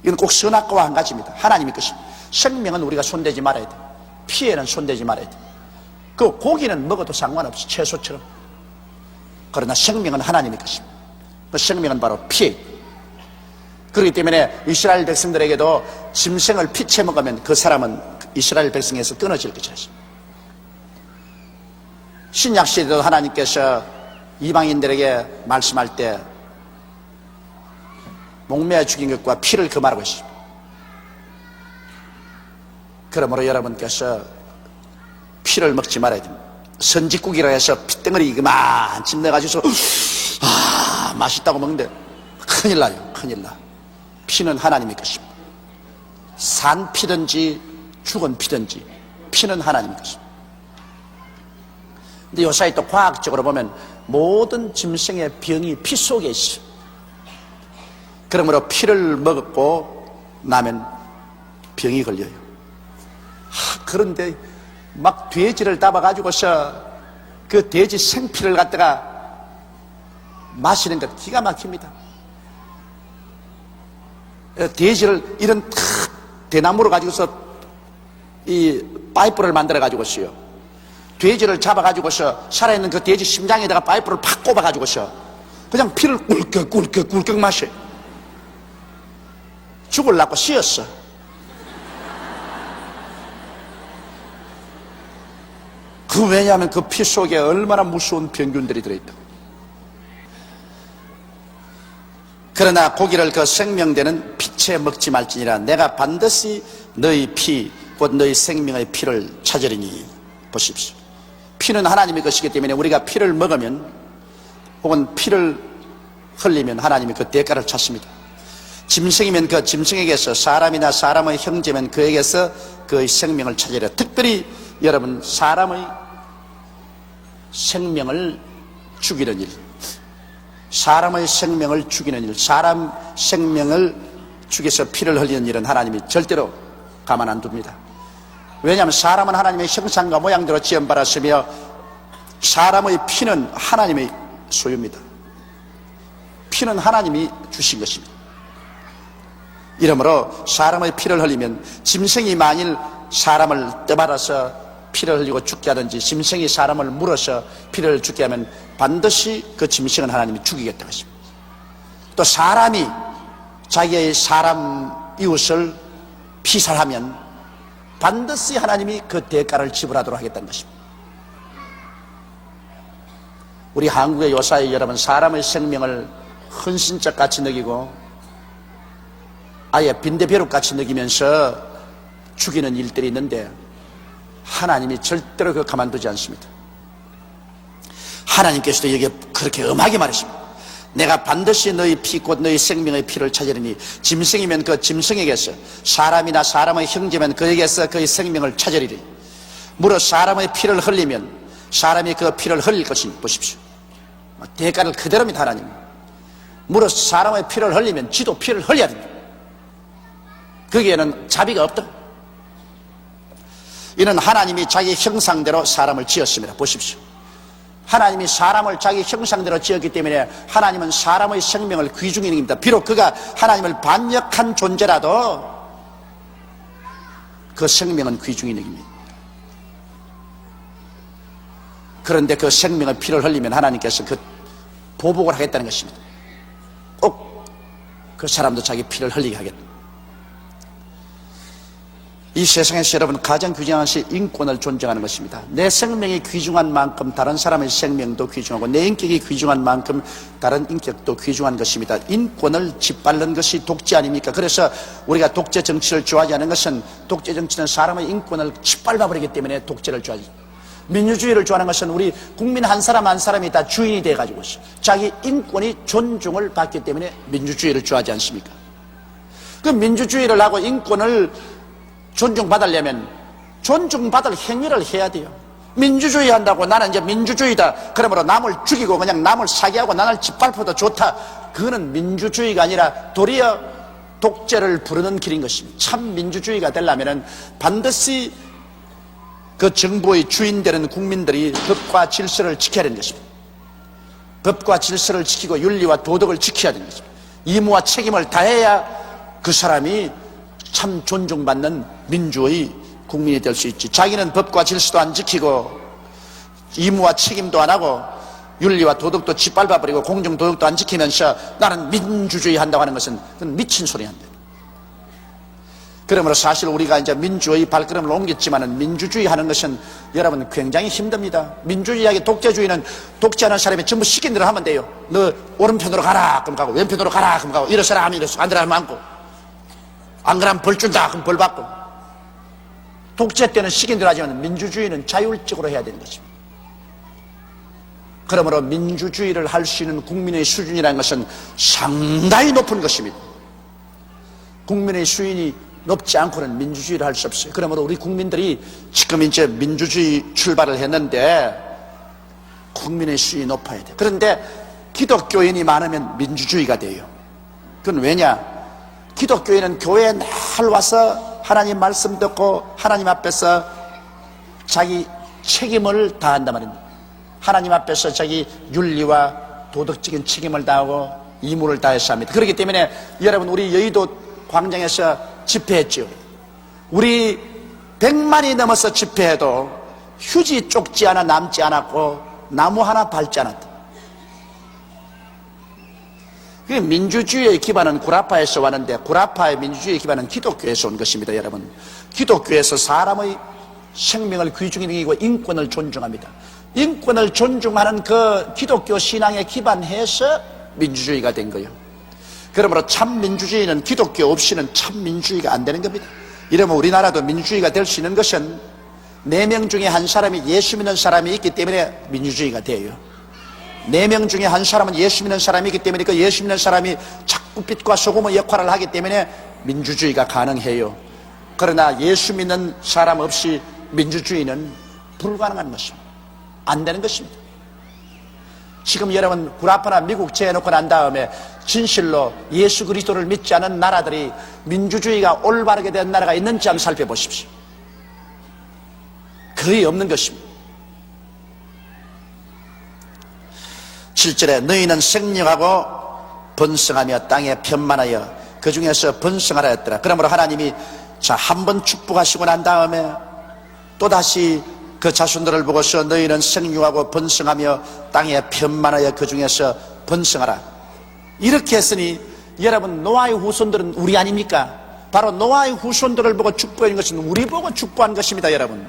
Speaker 1: 이건 꼭 선악과와 한 가지입니다. 하나님의 것입니다. 생명은 우리가 손대지 말아야 돼요. 피에는 손대지 말아야 돼요. 그 고기는 먹어도 상관없어, 채소처럼. 그러나 생명은 하나님의 것입니다. 그 생명은 바로 피에. 그렇기 때문에 이스라엘 백성들에게도 짐승을 피채 먹으면 그 사람은 이스라엘 백성에서 끊어질 것이다. 신약 시대도 하나님께서 이방인들에게 말씀할 때 목매어 죽인 것과 피를 금하라고 했습니다. 그러므로 여러분께서 피를 먹지 말아야 됩니다. 선지국이라 해서 피덩어리 그만큼 넣어가지고 맛있다고 먹는데 큰일 나요. 큰일 나. 피는 하나님의 것입니다. 산 피든지 죽은 피든지 피는 하나님의 것입니다. 근데 요사이 또 과학적으로 보면 모든 짐승의 병이 피 속에 있어요. 그러므로 피를 먹고 나면 병이 걸려요. 그런데 막 돼지를 잡아가지고서 그 돼지 생피를 갖다가 마시는 것 기가 막힙니다. 돼지를 이런 대나무로 가지고서 이 파이프를 만들어 가지고서요, 돼지를 잡아가지고서 살아있는 그 돼지 심장에다가 파이프를 팍 꼽아가지고서 그냥 피를 꿀꺽 마셔요. 죽을라고 씌었어. 왜냐하면 그 피 속에 얼마나 무서운 병균들이 들어있다. 그러나 고기를 그 생명되는 피채 먹지 말지니라. 내가 반드시 너희 피 곧 너희 생명의 피를 찾으리니. 보십시오. 피는 하나님의 것이기 때문에 우리가 피를 먹으면 혹은 피를 흘리면 하나님이 그 대가를 찾습니다. 짐승이면 그 짐승에게서, 사람이나 사람의 형제면 그에게서 그의 생명을 찾으리라. 특별히 여러분, 사람의 생명을 죽이는 일, 사람의 생명을 죽이는 일, 사람 생명을 죽여서 피를 흘리는 일은 하나님이 절대로 가만 안 둡니다. 왜냐하면 사람은 하나님의 형상과 모양대로 지음받았으며 사람의 피는 하나님의 소유입니다. 피는 하나님이 주신 것입니다. 이러므로 사람의 피를 흘리면, 짐승이 만일 사람을 떠받아서 피를 흘리고 죽게 하든지 짐승이 사람을 물어서 피를 죽게 하면 반드시 그 짐승은 하나님이 죽이겠다는 것입니다. 또 사람이 자기의 사람 이웃을 피살하면 반드시 하나님이 그 대가를 지불하도록 하겠다는 것입니다. 우리 한국의 요사이 여러분, 사람의 생명을 헌신적 같이 느끼고 아예 빈대벼룩 같이 느끼면서 죽이는 일들이 있는데 하나님이 절대로 그거 가만두지 않습니다. 하나님께서도 여기에 그렇게 엄하게 말하십니다. 내가 반드시 너희 피 곧 너희 생명의 피를 찾으리니. 짐승이면 그 짐승에게서, 사람이나 사람의 형제면 그에게서 그의 생명을 찾으리니. 무릇 사람의 피를 흘리면 사람이 그 피를 흘릴 것이니. 보십시오. 대가를 그대로입니다. 하나님. 무릇 사람의 피를 흘리면 지도 피를 흘려야 됩니다. 거기에는 자비가 없다. 이는 하나님이 자기 형상대로 사람을 지었습니다. 보십시오. 하나님이 사람을 자기 형상대로 지었기 때문에 하나님은 사람의 생명을 귀중히 여깁니다. 비록 그가 하나님을 반역한 존재라도 그 생명은 귀중히 여깁니다. 그런데 그 생명의 피를 흘리면 하나님께서 그 보복을 하겠다는 것입니다. 꼭 그 사람도 자기 피를 흘리게 하겠다. 이 세상에서 여러분 가장 귀중한 것이 인권을 존중하는 것입니다. 내 생명이 귀중한 만큼 다른 사람의 생명도 귀중하고 내 인격이 귀중한 만큼 다른 인격도 귀중한 것입니다. 인권을 짓밟는 것이 독재 아닙니까? 그래서 우리가 독재 정치를 좋아하지 않는 것은, 독재 정치는 사람의 인권을 짓밟아버리기 때문에 독재를 좋아하지. 민주주의를 좋아하는 것은 우리 국민 한 사람 한 사람이 다 주인이 돼가지고 자기 인권이 존중을 받기 때문에 민주주의를 좋아하지 않습니까? 그 민주주의를 하고 인권을 존중받으려면 존중받을 행위를 해야 돼요. 민주주의 한다고 나는 이제 민주주의다, 그러므로 남을 죽이고 그냥 남을 사기하고 나를 짓밟아도 좋다, 그거는 민주주의가 아니라 도리어 독재를 부르는 길인 것입니다. 참 민주주의가 되려면 반드시 그 정부의 주인 되는 국민들이 법과 질서를 지켜야 되는 것입니다. 법과 질서를 지키고 윤리와 도덕을 지켜야 되는 것입니다. 의무와 책임을 다해야 그 사람이 참 존중받는 민주의 국민이 될 수 있지. 자기는 법과 질서도 안 지키고 의무와 책임도 안 하고 윤리와 도덕도 짓밟아버리고 공정도덕도 안 지키면서 나는 민주주의 한다고 하는 것은 그건 미친 소리 한다. 그러므로 사실 우리가 이제 민주의 발걸음을 옮겼지만은 민주주의 하는 것은 여러분 굉장히 힘듭니다. 민주주의하고 독재주의는 독재하는 사람이 전부 시킨 대로 하면 돼요. 너 오른편으로 가라 그럼 가고 왼편으로 가라 그럼 가고 이래서라 하면 이래서 안 되라 하면 안고 안 그러면 벌 준다 그럼 벌 받고. 독재 때는 시킨 대로 하지만 민주주의는 자율적으로 해야 되는 것입니다. 그러므로 민주주의를 할 수 있는 국민의 수준이라는 것은 상당히 높은 것입니다. 국민의 수준이 높지 않고는 민주주의를 할 수 없어요. 그러므로 우리 국민들이 지금 이제 민주주의 출발을 했는데 국민의 수준이 높아야 돼요. 그런데 기독교인이 많으면 민주주의가 돼요. 그건 왜냐? 기독교인은 교회에 날 와서 하나님 말씀 듣고 하나님 앞에서 자기 책임을 다한단 말입니다. 하나님 앞에서 자기 윤리와 도덕적인 책임을 다하고義務를 다해서 합니다. 그렇기 때문에 여러분, 우리 여의도 광장에서 집회했죠. 우리 100만이 넘어서 집회해도 휴지 쪽지 하나 남지 않았고 나무 하나 밟지 않았다. 민주주의의 기반은 구라파에서 왔는데 구라파의 민주주의의 기반은 기독교에서 온 것입니다. 여러분, 기독교에서 사람의 생명을 귀중히 여기고 인권을 존중합니다. 인권을 존중하는 그 기독교 신앙에 기반해서 민주주의가 된 거예요. 그러므로 참 민주주의는 기독교 없이는 참 민주주의가 안 되는 겁니다. 이러면 우리나라도 민주주의가 될 수 있는 것은 4명 중에 한 사람이 예수 믿는 사람이 있기 때문에 민주주의가 돼요. 4명 중에 한 사람은 예수 믿는 사람이 있기 때문에 그 예수 믿는 사람이 자꾸 빛과 소금의 역할을 하기 때문에 민주주의가 가능해요. 그러나 예수 믿는 사람 없이 민주주의는 불가능한 것입니다. 안 되는 것입니다. 지금 여러분, 구라파나 미국 재해놓고 난 다음에 진실로 예수 그리스도를 믿지 않은 나라들이 민주주의가 올바르게 된 나라가 있는지 한번 살펴보십시오. 거의 없는 것입니다. 7절에 너희는 생육하고 번성하며 땅에 편만하여 그 중에서 번성하라 했더라. 그러므로 하나님이 한 번 축복하시고 난 다음에 또다시 그 자손들을 보고서 너희는 생육하고 번성하며 땅에 편만하여 그 중에서 번성하라. 이렇게 했으니 여러분, 노아의 후손들은 우리 아닙니까? 바로 노아의 후손들을 보고 축복한 것은 우리 보고 축복한 것입니다. 여러분,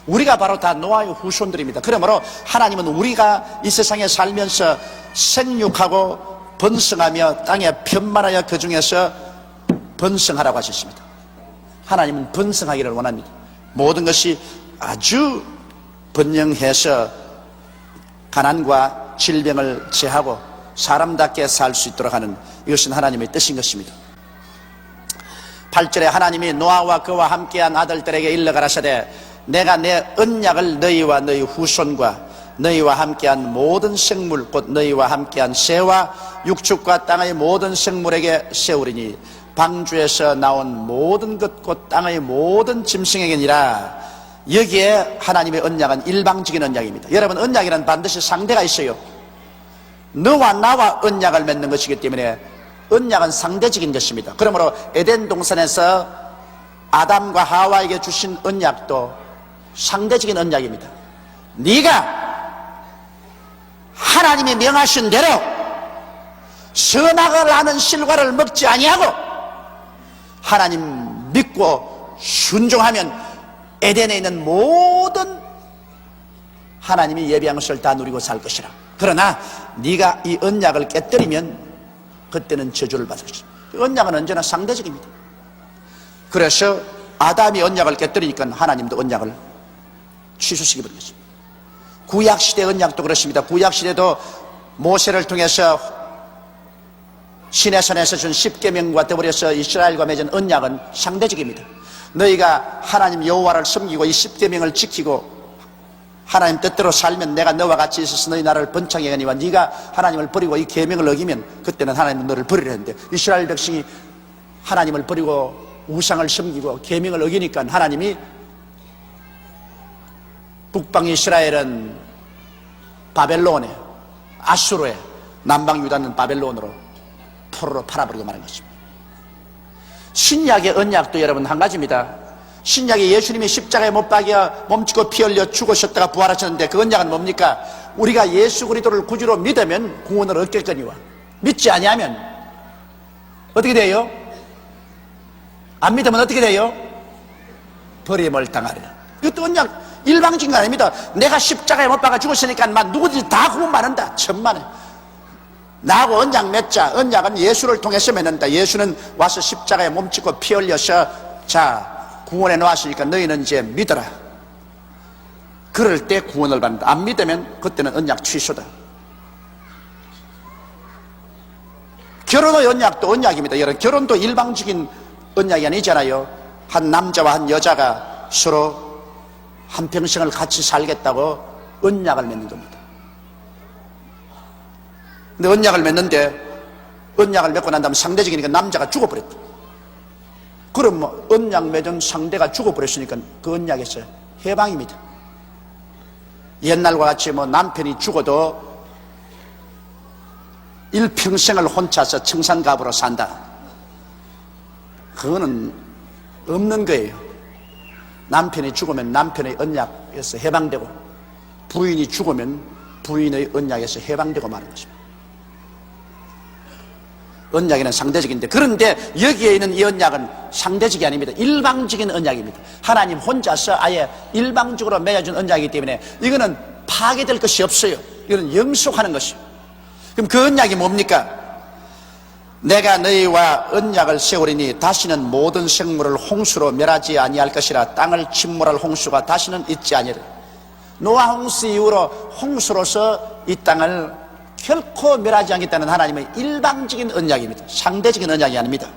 Speaker 1: 우리가 바로 다 노아의 후손들입니다. 그러므로 하나님은 우리가 이 세상에 살면서 생육하고 번성하며 땅에 편만하여 그 중에서 번성하라고 하셨습니다. 하나님은 번성하기를 원합니다. 모든 것이 아주 번영해서 가난과 질병을 제하고 사람답게 살 수 있도록 하는, 이것은 하나님의 뜻인 것입니다. 8절에 하나님이 노아와 그와 함께한 아들들에게 일러 가라사대 내가 내 언약을 너희와 너희 후손과 너희와 함께한 모든 생물 곧 너희와 함께한 새와 육축과 땅의 모든 생물에게 세우리니 방주에서 나온 모든 것 곧 땅의 모든 짐승에게니라. 여기에 하나님의 언약은 일방적인 언약입니다. 여러분, 언약에는 반드시 상대가 있어요. 너와 나와 언약을 맺는 것이기 때문에 언약은 상대적인 것입니다. 그러므로 에덴 동산에서 아담과 하와에게 주신 언약도 상대적인 언약입니다. 네가 하나님이 명하신 대로 선악을 하는 실과를 먹지 아니하고 하나님 믿고 순종하면 에덴에 있는 모든 하나님이 예비한 것을 다 누리고 살 것이라. 그러나 네가 이 언약을 깨뜨리면 그때는 저주를 받을 것이다. 언약은 언제나 상대적입니다. 그래서 아담이 언약을 깨뜨리니까 하나님도 언약을 취소시켜버린 것입니다. 구약시대 언약도 그렇습니다. 구약시대도 모세를 통해서 시내산에서 준 10계명과 더불어서 이스라엘과 맺은 언약은 상대적입니다. 너희가 하나님 여호와를 섬기고 이 10계명을 지키고 하나님 뜻대로 살면 내가 너와 같이 있어서 너희 나라를 번창하게 하니와 네가 하나님을 버리고 이 계명을 어기면 그때는 하나님은 너를 버리려 했는데 이스라엘 백성이 하나님을 버리고 우상을 섬기고 계명을 어기니까 하나님이 북방 이스라엘은 바벨론에, 아수르에, 남방 유다는 바벨론으로 포로로 팔아버리고 마는 것입니다. 신약의 언약도 여러분 한 가지입니다. 신약에 예수님이 십자가에 못 박여 몸치고 피 흘려 죽으셨다가 부활하셨는데 그 언약은 뭡니까? 우리가 예수 그리스도를 구주로 믿으면 구원을 얻겠거니와 믿지 아니하면 어떻게 돼요? 안 믿으면 어떻게 돼요? 버림을 당하리라. 이것도 언약 일방적인 거 아닙니다. 내가 십자가에 못 박아 죽었으니까 막 누구든지 다 구원받는다. 천만에 나하고 언약 맺자. 언약은 예수를 통해서 맺는다. 예수는 와서 십자가에 몸치고 피 흘려서 자 구원해 놓았으니까 너희는 이제 믿어라. 그럴 때 구원을 받는다. 안 믿으면 그때는 언약 취소다. 결혼의 언약도 언약입니다. 여러분, 결혼도 일방적인 언약이 아니잖아요. 한 남자와 한 여자가 서로 한평생을 같이 살겠다고 언약을 맺는 겁니다. 근데 언약을 맺는데 언약을 맺고 난 다음에 상대적이니까 남자가 죽어버렸다. 그럼 뭐 언약 맺은 상대가 죽어버렸으니까 그 언약에서 해방입니다. 옛날과 같이 뭐 남편이 죽어도 일평생을 혼자서 청산갑으로 산다, 그거는 없는 거예요. 남편이 죽으면 남편의 언약에서 해방되고, 부인이 죽으면 부인의 언약에서 해방되고 마는 것입니다. 언약에는 상대적인데, 그런데 여기에 있는 이 언약은 상대적이 아닙니다. 일방적인 언약입니다. 하나님 혼자서 아예 일방적으로 맺어준 언약이기 때문에 이거는 파괴될 것이 없어요. 이거는 영속하는 것이에요. 그럼 그 언약이 뭡니까? 내가 너희와 언약을 세우리니 다시는 모든 생물을 홍수로 멸하지 아니할 것이라. 땅을 침몰할 홍수가 다시는 있지 아니하리라. 노아 홍수 이후로 홍수로서 이 땅을 결코 멸하지 않겠다는 하나님의 일방적인 언약입니다. 상대적인 언약이 아닙니다.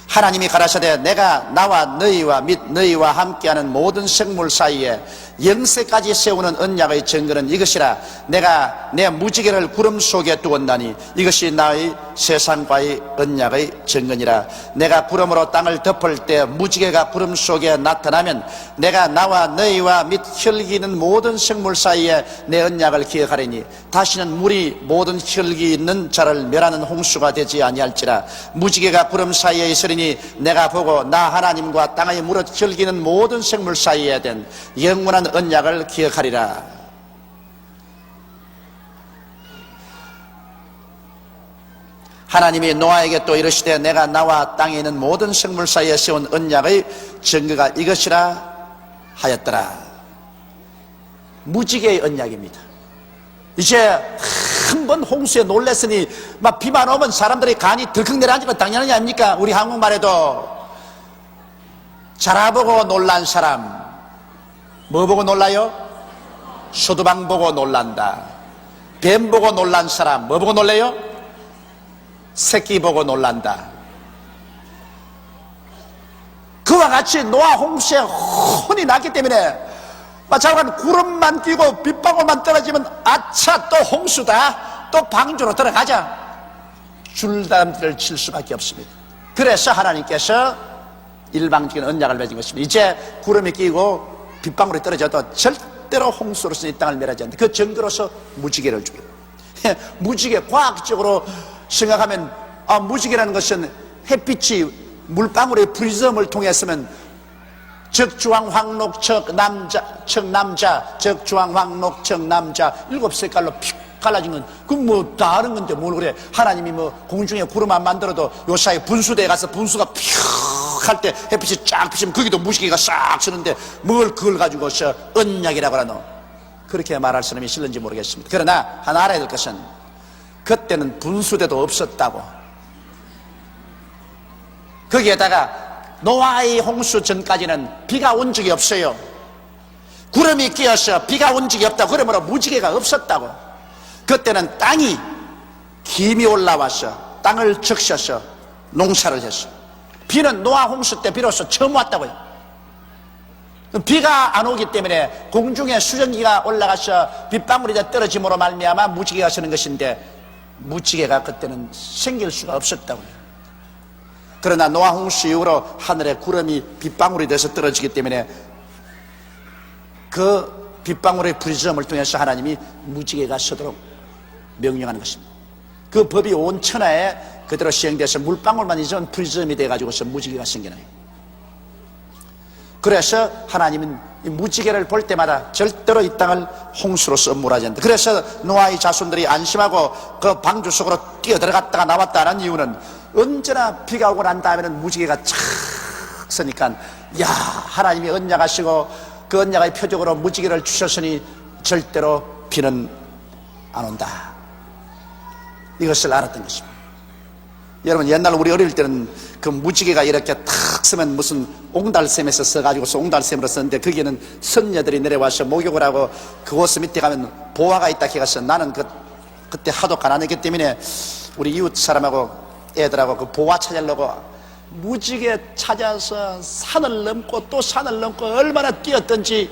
Speaker 1: 하나님이 가라사대 내가 나와 너희와 및 너희와 함께하는 모든 생물 사이에 영세까지 세우는 언약의 증거는 이것이라. 내가 내 무지개를 구름 속에 두었나니 이것이 나의 세상과의 언약의 증거니라. 내가 구름으로 땅을 덮을 때 무지개가 구름 속에 나타나면 내가 나와 너희와 및 혈기 있는 모든 생물 사이에 내 언약을 기억하리니 다시는 물이 모든 혈기 있는 자를 멸하는 홍수가 되지 아니할지라. 무지개가 구름 사이에 있으리니 내가 보고 나 하나님과 땅의 무릇 혈기 있는 모든 생물 사이에 된 영원한 언약을 기억하리라. 하나님이 노아에게 또 이르시되 내가 나와 땅에 있는 모든 생물 사이에 세운 언약의 증거가 이것이라 하였더라. 무지개의 언약입니다. 이제 한 번 홍수에 놀랬으니 막 비만 오면 사람들이 간이 덜컥 내려앉는 건 당연한 게 아닙니까? 우리 한국말에도 자라보고 놀란 사람 뭐 보고 놀라요? 소두방 보고 놀란다. 뱀 보고 놀란 사람 뭐 보고 놀래요? 새끼 보고 놀란다. 그와 같이 노아 홍수에 혼이 났기 때문에 잠깐 구름만 끼고 빗방울만 떨어지면 아차 또 홍수다, 또 방주로 들어가자, 줄담들을 칠 수밖에 없습니다. 그래서 하나님께서 일방적인 언약을 맺은 것입니다. 이제 구름이 끼고 빗방울이 떨어져도 절대로 홍수로서 이 땅을 멸하지 않는다. 그 증거로서 무지개를 주고, 무지개 과학적으로 생각하면 무지개라는 것은 햇빛이 물방울의 프리즘을 통해서면 적주황 황록 척남자 적주황 황록 척남자 7색깔로 픽 갈라진 건 그건 뭐 다른 건데 뭘 그래. 하나님이 뭐 공중에 구름 안 만들어도 요 사이 분수대에 가서 분수가 픽 할 때 햇빛이 쫙 비치면 거기도 무지개가 싹 쓰는데 뭘 그걸 가지고서 언약이라고 하노. 그렇게 말할 사람이 있을는지 모르겠습니다. 그러나 하나 알아야 될 것은 그때는 분수대도 없었다고. 거기에다가 노아의 홍수 전까지는 비가 온 적이 없어요. 구름이 끼어서 비가 온 적이 없다고. 그러므로 무지개가 없었다고. 그때는 땅이 김이 올라와서 땅을 적셔서 농사를 했어. 비는 노아 홍수 때 비로소 처음 왔다고요. 비가 안 오기 때문에 공중에 수증기가 올라가서 빗방울이 떨어짐으로 말미암아 무지개가 서는 것인데 무지개가 그때는 생길 수가 없었다고요. 그러나 노아 홍수 이후로 하늘에 구름이 빗방울이 돼서 떨어지기 때문에 그 빗방울의 프리즘을 통해서 하나님이 무지개가 서도록 명령하는 것입니다. 그 법이 온 천하에 그대로 시행돼서 물방울만 있으면 프리즘이 돼가지고서 무지개가 생겨나요. 그래서 하나님은 이 무지개를 볼 때마다 절대로 이 땅을 홍수로서 몰아지 않는다. 그래서 노아의 자손들이 안심하고 그 방주 속으로 뛰어들어갔다가 나왔다 하는 이유는 언제나 비가 오고 난 다음에는 무지개가 착 서니까 야, 하나님이 언약하시고 그 언약의 표적으로 무지개를 주셨으니 절대로 비는 안 온다, 이것을 알았던 것입니다. 여러분 옛날 우리 어릴 때는 그 무지개가 이렇게 탁 서면 무슨 옹달샘에서 써가지고서 옹달샘으로 썼는데 거기에는 선녀들이 내려와서 목욕을 하고 그곳 밑에 가면 보화가 있다 해가서 나는 그때 하도 가난했기 때문에 우리 이웃 사람하고 애들하고 그 보화 찾으려고 무지개 찾아서 산을 넘고 또 산을 넘고 얼마나 뛰었던지.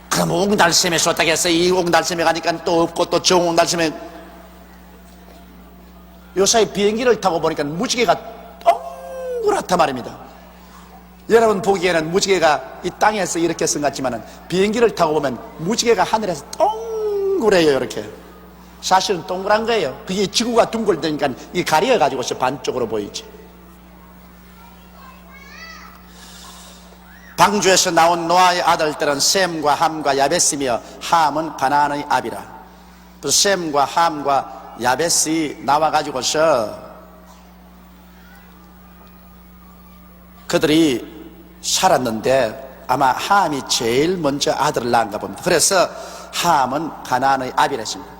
Speaker 1: 그럼 옹달샘에 쏟다고 해서 이 옹달샘에 가니까 또 없고 또 저 옹달샘에 요사이 비행기를 타고 보니까 무지개가 동그랗단 말입니다. 여러분 보기에는 무지개가 이 땅에서 이렇게 쓴 것 같지만 비행기를 타고 보면 무지개가 하늘에서 동그래요. 이렇게 사실은 동그란 거예요. 그게 지구가 둥글다니까 이 가려가지고서 반쪽으로 보이지. 방주에서 나온 노아의 아들들은 셈과 함과 야베스며 함은 가나안의 아비라. 그래서 셈과 함과 야베스이 나와가지고서 그들이 살았는데 아마 함이 제일 먼저 아들을 낳은가 봅니다. 그래서 함은 가나안의 아비라십니다.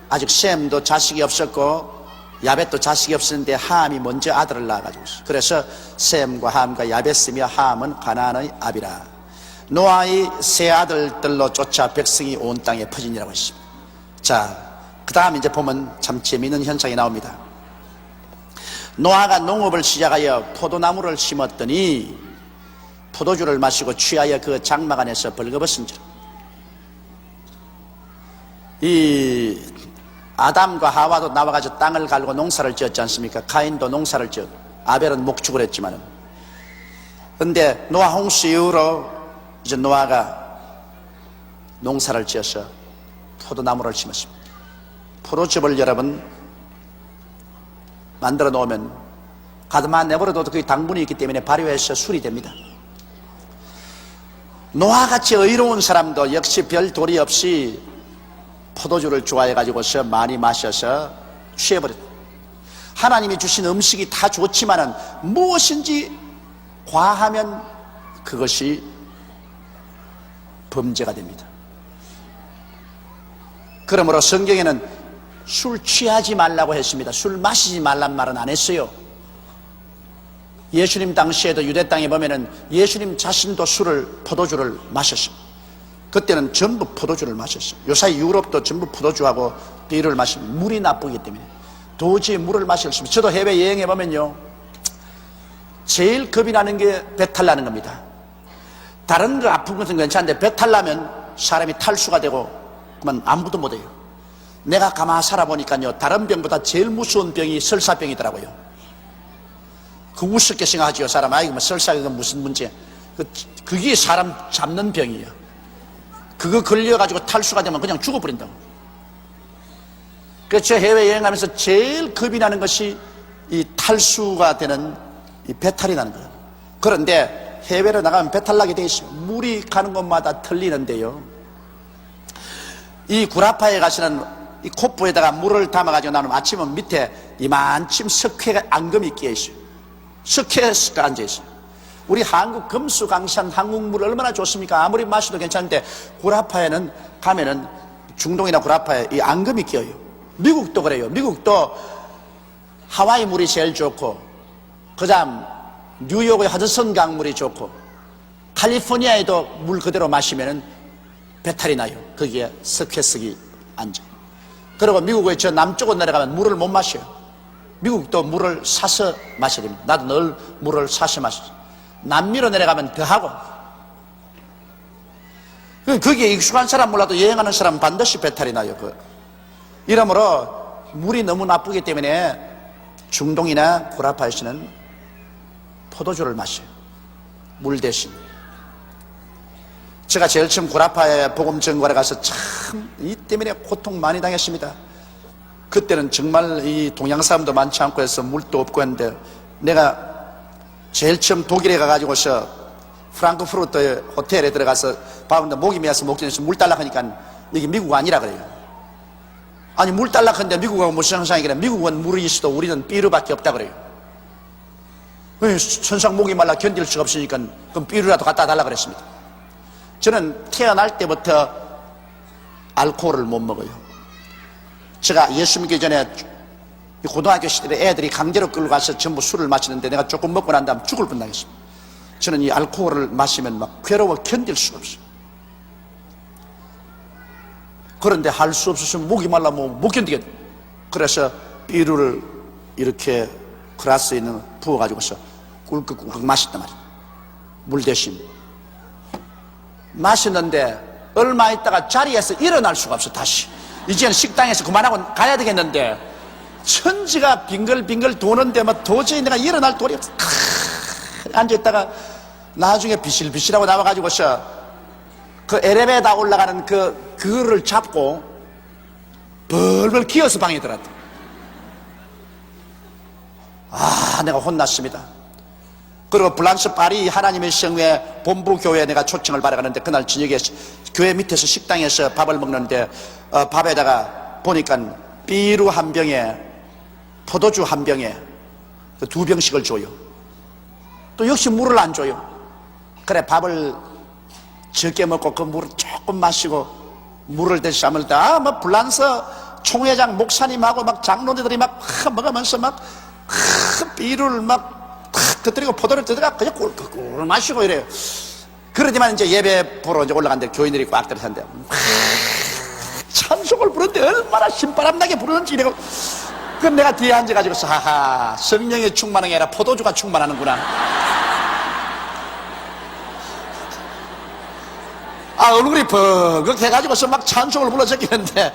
Speaker 1: 아직 셈도 자식이 없었고 야벳도 자식이 없었는데 함이 먼저 아들을 낳아가지고 있어요. 그래서 셈과 함과 야벳이며 함은 가나안의 아비라. 노아의 세 아들들로 쫓아 백성이 온 땅에 퍼진이라고 했습니다. 자, 그 다음 이제 보면 참 재미있는 현상이 나옵니다. 노아가 농업을 시작하여 포도나무를 심었더니 포도주를 마시고 취하여 그 장막 안에서 벌거벗은지라. 이 아담과 하와도 나와가지고 땅을 갈고 농사를 지었지 않습니까? 가인도 농사를 지었고 아벨은 목축을 했지만은. 근데 노아 홍수 이후로 이제 노아가 농사를 지어서 포도나무를 심었습니다. 포도즙을 여러분 만들어 놓으면 가득만 내버려둬도 그게 당분이 있기 때문에 발효해서 술이 됩니다. 노아같이 의로운 사람도 역시 별 도리 없이 포도주를 좋아해 가지고서 많이 마셔서 취해버렸다. 하나님이 주신 음식이 다 좋지만은 무엇인지 과하면 그것이 범죄가 됩니다. 그러므로 성경에는 술 취하지 말라고 했습니다. 술 마시지 말란 말은 안 했어요. 예수님 당시에도 유대 땅에 보면은 예수님 자신도 포도주를 마셨습니다. 그때는 전부 포도주를 마셨어요. 요사이 유럽도 전부 포도주하고 비를 마시면 물이 나쁘기 때문에 도저히 물을 마실 수 없어요. 저도 해외 여행해 보면요, 제일 겁이 나는 게 배탈 나는 겁니다. 다른 거 아픈 것은 괜찮은데 배탈 나면 사람이 탈수가 되고 그만 아무것도 못해요. 내가 가만히 살아보니까요, 다른 병보다 제일 무서운 병이 설사병이더라고요. 그 우습게 생각하지요. 사람, 아이고 뭐 설사가 무슨 문제. 그게 사람 잡는 병이에요. 그거 걸려가지고 탈수가 되면 그냥 죽어버린다고. 그래서 해외여행하면서 제일 겁이 나는 것이 이 탈수가 되는 이 배탈이 나는 거예요. 그런데 해외로 나가면 배탈 나게 돼 있어요. 물이 가는 곳마다 틀리는데요, 이 구라파에 가시는 이 콧부에다가 물을 담아가지고 나면 아침은 밑에 이만침 석회가 앙금이 끼어 있어요. 석회가 앉아 있어요. 우리 한국 금수강산 한국물 얼마나 좋습니까? 아무리 마셔도 괜찮은데 구라파에는 가면은 중동이나 구라파에 이 앙금이 끼어요. 미국도 그래요. 미국도 하와이 물이 제일 좋고, 그 다음 뉴욕의 하드슨 강물이 좋고, 캘리포니아에도 물 그대로 마시면은 배탈이 나요. 거기에 석회석이 앉아. 그리고 미국의 저 남쪽으로 내려가면 물을 못 마셔요. 미국도 물을 사서 마셔야 됩니다. 나도 늘 물을 사서 마셔요. 남미로 내려가면 더하고. 거기에 익숙한 사람 몰라도 여행하는 사람은 반드시 배탈이 나요. 이러므로 물이 너무 나쁘기 때문에 중동이나 구라파에서는 포도주를 마셔요. 물 대신. 제가 제일 처음 구라파에 복음 전거하러 가서 참 이 때문에 고통 많이 당했습니다. 그때는 정말 이 동양 사람도 많지 않고 해서 물도 없고 했는데, 내가 제일 처음 독일에 가가지고서 프랑크푸르트 호텔에 들어가서 밥인데 목이 메어서 목전에서 물 달라고 하니까 이게 미국 아니라 그래요. 아니 물 달라고 하는데 미국은 무슨 현상이길래, 미국은 물이 있어도 우리는 삐루밖에 없다 그래요. 천상 목이 말라 견딜 수가 없으니까 그럼 삐루라도 갖다 달라 그랬습니다. 저는 태어날 때부터 알코올을 못 먹어요. 제가 예수 믿기 전에 고등학교 시절에 애들이 강제로 끌고 가서 전부 술을 마시는데 내가 조금 먹고 난 다음 죽을 뻔하겠습니다. 저는 이 알코올을 마시면 막 괴로워 견딜 수가 없어요. 그런데 할 수 없어서 목이 말라면 못 견디겠다. 그래서 비누를 이렇게 글라스에 있는 부어가지고서 꿀꺽꿀꺽 마셨단 말이에요. 물 대신 마셨는데 얼마 있다가 자리에서 일어날 수가 없어. 다시 이제는 식당에서 그만하고 가야 되겠는데 천지가 빙글빙글 도는데 막 도저히 내가 일어날 도리 없어. 앉아있다가 나중에 비실비실하고 나와가지고서 그 엘리베이터 올라가는 그거를 잡고 벌벌 기어서 방에 들어갔다. 내가 혼났습니다. 그리고 블랑스 파리 하나님의 성회 본부 교회에 내가 초청을 받아가는데 그날 저녁에 교회 밑에서 식당에서 밥을 먹는데 밥에다가 보니까 비루 한 병에 포도주 한 병에 두 병씩을 줘요. 또 역시 물을 안 줘요. 그래 밥을 적게 먹고 그 물을 조금 마시고 물을 대신 삼을 때 뭐 블랑스 총회장 목사님하고 막 장로들이 막 먹으면서 막 비루를 막 터뜨리고 포도를 터뜨리고 그냥 꿀꿀 마시고 이래요. 그러지만 이제 예배 보러 이제 올라갔는데 교인들이 꽉 들어섰는데 찬송을 부르는데 얼마나 신바람나게 부르는지 이래고 그럼 내가 뒤에 앉아가지고 하하 성령이 충만한 게 아니라 포도주가 충만하는구나. 얼굴이 버겋게 해가지고서 막 찬송을 불러 제끼는데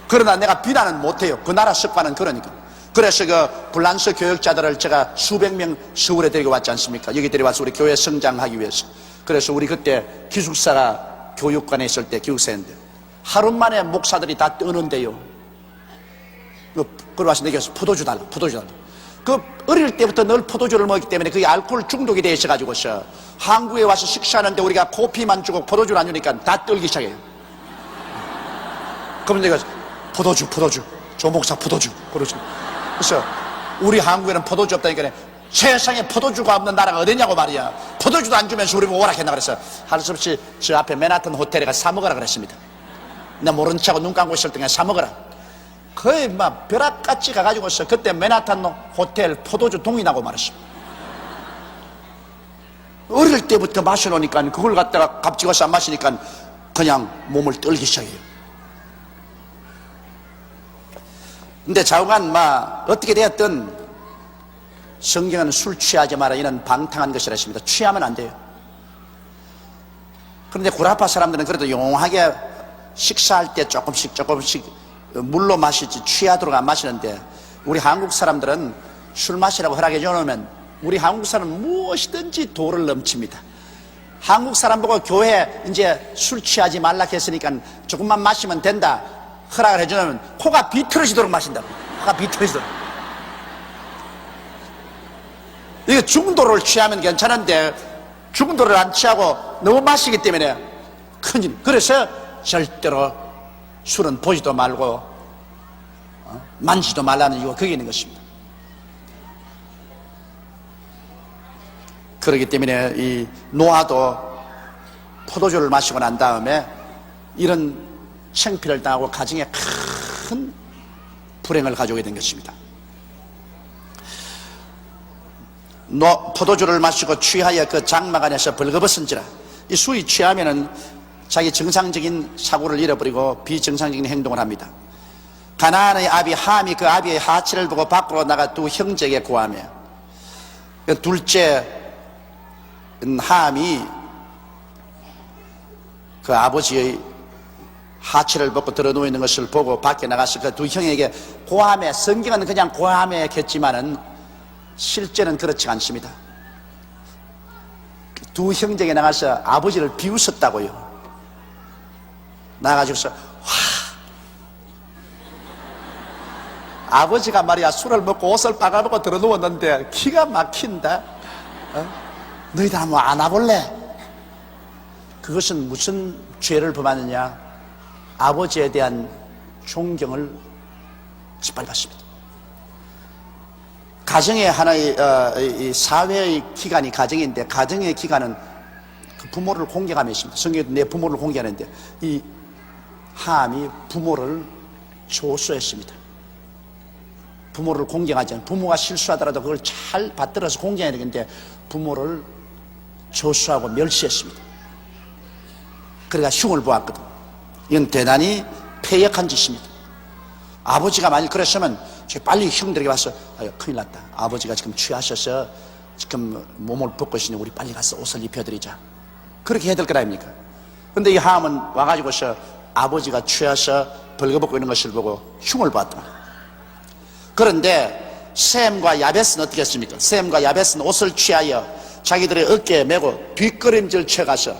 Speaker 1: 그러나 내가 비난은 못해요. 그 나라 습관은 그러니까. 그래서 그 불란서 교역자들을 제가 수백 명 서울에 데리고 왔지 않습니까? 여기 데려와서 우리 교회 성장하기 위해서. 그래서 우리 그때 기숙사가 교육관에 있을 때 기숙사였는데 하루 만에 목사들이 다 뜨는데요. 그러고 와서 내게 포도주 달라. 그 어릴 때부터 늘 포도주를 먹기 때문에 그게 알코올 중독이 되어 있어가지고서 한국에 와서 식사하는데 우리가 커피만 주고 포도주를 안 주니까 다 떨기 시작해요. 그러면 내가 포도주 조 목사 포도주 그래서 우리 한국에는 포도주 없다니까 세상에 포도주가 없는 나라가 어디냐고 말이야. 포도주도 안 주면서 우리 오락했나 그래서 할 수 없이 저 앞에 맨하튼 호텔에 가서 사 먹으라 그랬습니다. 나 모른 척하고 눈 감고 있을 때 그냥 사 먹으라. 거의 막 벼락같이 가가지고서 그때 맨하탄 호텔 포도주 동이 나고 말았어. 어릴 때부터 마셔놓으니까 그걸 갖다가 갑자기 안 마시니까 그냥 몸을 떨기 시작해요. 근데 좌우간 어떻게 되었든 성경은 술 취하지 마라 이런 방탕한 것이라 했습니다. 취하면 안 돼요. 그런데 구라파 사람들은 그래도 용하게 식사할 때 조금씩 물로 마시지 취하도록 안 마시는데 우리 한국 사람들은 술 마시라고 허락해 줘놓으면 우리 한국 사람은 무엇이든지 도를 넘칩니다. 한국 사람 보고 교회 이제 술 취하지 말라 했으니까 조금만 마시면 된다 허락을 해주면 코가 비틀어지도록 마신다고. 코가 비틀어지도록. 이게 중도를 취하면 괜찮은데 중도를 안 취하고 너무 마시기 때문에 큰일. 그래서 절대로 술은 보지도 말고 만지도 말라는 이유가 거기 있는 것입니다. 그렇기 때문에 이 노아도 포도주를 마시고 난 다음에 이런 창피를 당하고 가정에 큰 불행을 가져오게 된 것입니다. 포도주를 마시고 취하여 그 장막 안에서 벌거벗은지라. 이 술이 취하면은 자기 정상적인 사고를 잃어버리고 비정상적인 행동을 합니다. 가나안의 아비 함이 그 아비의 하체를 보고 밖으로 나가 두 형제에게 고하며 그 둘째 함이 그 아버지의 하체를 벗고 들어 누워 있는 것을 보고 밖에 나가서 그 두 형에게 고함에, 성경은 그냥 고함에 했지만은 실제는 그렇지 않습니다. 두 형제에게 나가서 아버지를 비웃었다고요. 나가지고서 아버지가 말이야 술을 먹고 옷을 빨아먹고 들어 누웠는데 기가 막힌다. 너희들 한번 안아볼래? 그것은 무슨 죄를 범하느냐? 아버지에 대한 존경을 짓밟았습니다. 가정의 하나의 사회의 기간이 가정인데 가정의 기간은 그 부모를 공경하며 있습니다. 성경에도 내 부모를 공경하는데 이 함이 부모를 조소했습니다. 부모를 공경하지 않아요. 부모가 실수하더라도 그걸 잘 받들어서 공경해야 되는데 부모를 조수하고 멸시했습니다. 그러니까 흉을 보았거든. 이건 대단히 패역한 짓입니다. 아버지가 만일 그랬으면 빨리 형들에게 와서 큰일 났다. 아버지가 지금 취하셔서 지금 몸을 벗고 있으니 우리 빨리 가서 옷을 입혀드리자. 그렇게 해야 될 거 아닙니까? 근데 이 함은 와가지고서 아버지가 취해서 벌거벗고 있는 것을 보고 흉을 봤다. 그런데 셈과 야벳은 어떻게 했습니까? 셈과 야벳은 옷을 취하여 자기들의 어깨에 메고 뒷걸음질 쳐가서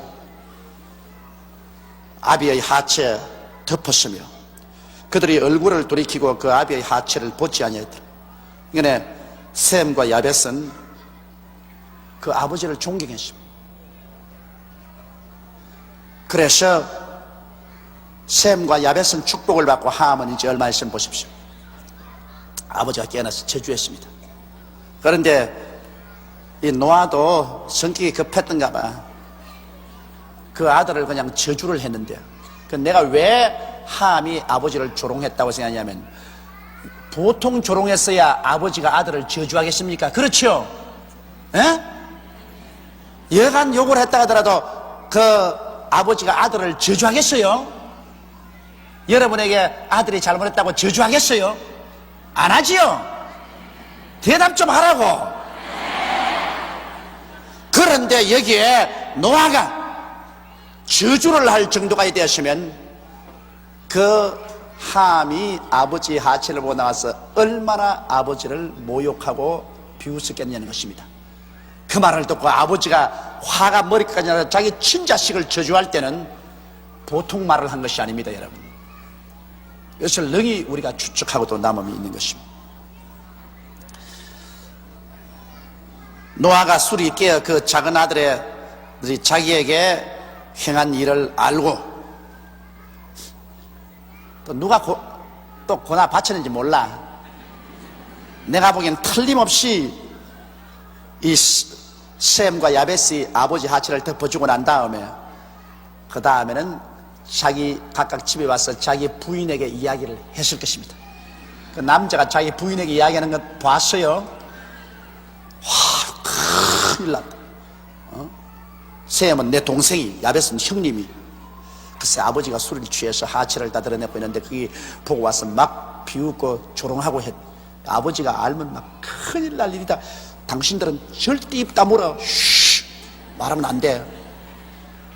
Speaker 1: 아비의 하체에 덮었으며 그들이 얼굴을 돌이키고 그 아비의 하체를 보지 아니하였더라. 그러니까 셈과 야벳은 그 아버지를 존경했습니다. 그래서 셈과 야벳은 축복을 받고 함은 이제 얼마 있으면 보십시오. 아버지가 깨어나서 저주했습니다. 그런데 이 노아도 성격이 급했던가 봐. 그 아들을 그냥 저주를 했는데, 내가 왜 함이 아버지를 조롱했다고 생각하냐면, 보통 조롱했어야 아버지가 아들을 저주하겠습니까? 그렇죠? 에? 여간 욕을 했다 하더라도 그 아버지가 아들을 저주하겠어요? 여러분에게 아들이 잘못했다고 저주하겠어요? 안 하지요? 대답 좀 하라고. 그런데 여기에 노아가 저주를 할 정도가 되었으면 그 함이 아버지의 하체를 보고 나와서 얼마나 아버지를 모욕하고 비웃었겠냐는 것입니다. 그 말을 듣고 아버지가 화가 머리까지 나서 자기 친자식을 저주할 때는 보통 말을 한 것이 아닙니다, 여러분. 이것을 능히 우리가 추측하고도 남음이 있는 것입니다. 노아가 술이 깨어 그 작은 아들의 자기에게 행한 일을 알고 또 누가 또 고나 바쳤는지 몰라. 내가 보기엔 틀림없이 이 셈과 야벳이 아버지 하체를 덮어주고 난 다음에 그 다음에는 자기 각각 집에 와서 자기 부인에게 이야기를 했을 것입니다. 그 남자가 자기 부인에게 이야기하는 것 봤어요. 큰일 났다. 셈은 내 동생이, 야벳은 형님이. 글쎄 아버지가 술을 취해서 하체를 다 드러내고 있는데 그게 보고 와서 막 비웃고 조롱하고 했. 아버지가 알면 막 큰일 날 일이다. 당신들은 절대 입 다물어. 쉬, 말하면 안 돼.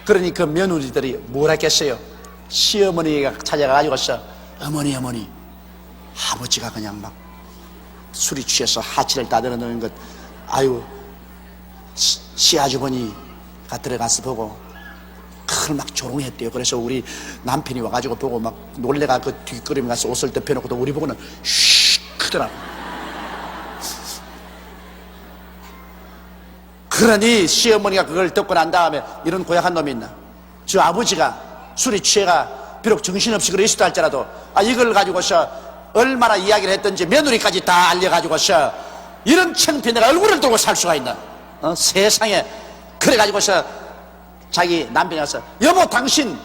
Speaker 1: 그러니 그 며느리들이 뭘 했겠어요? 시어머니가 찾아가가지고서 어머니 아버지가 그냥 막 술이 취해서 하체를 다 드러내는 것 아유 시아주머니가 들어가서 보고 그걸 막 조롱했대요. 그래서 우리 남편이 와가지고 보고 막 놀래가 그 뒷걸음에 가서 옷을 덮여놓고 또 우리 보고는 쉬 크더라고. 그러니 시어머니가 그걸 듣고 난 다음에 이런 고약한 놈이 있나? 저 아버지가 술이 취해가 비록 정신없이 그래 있었다 할지라도 이걸 가지고서 얼마나 이야기를 했던지 며느리까지 다 알려가지고서 이런 창피해 내가 얼굴을 들고 살 수가 있나? 세상에. 그래가지고서 자기 남편이 와서 여보 당신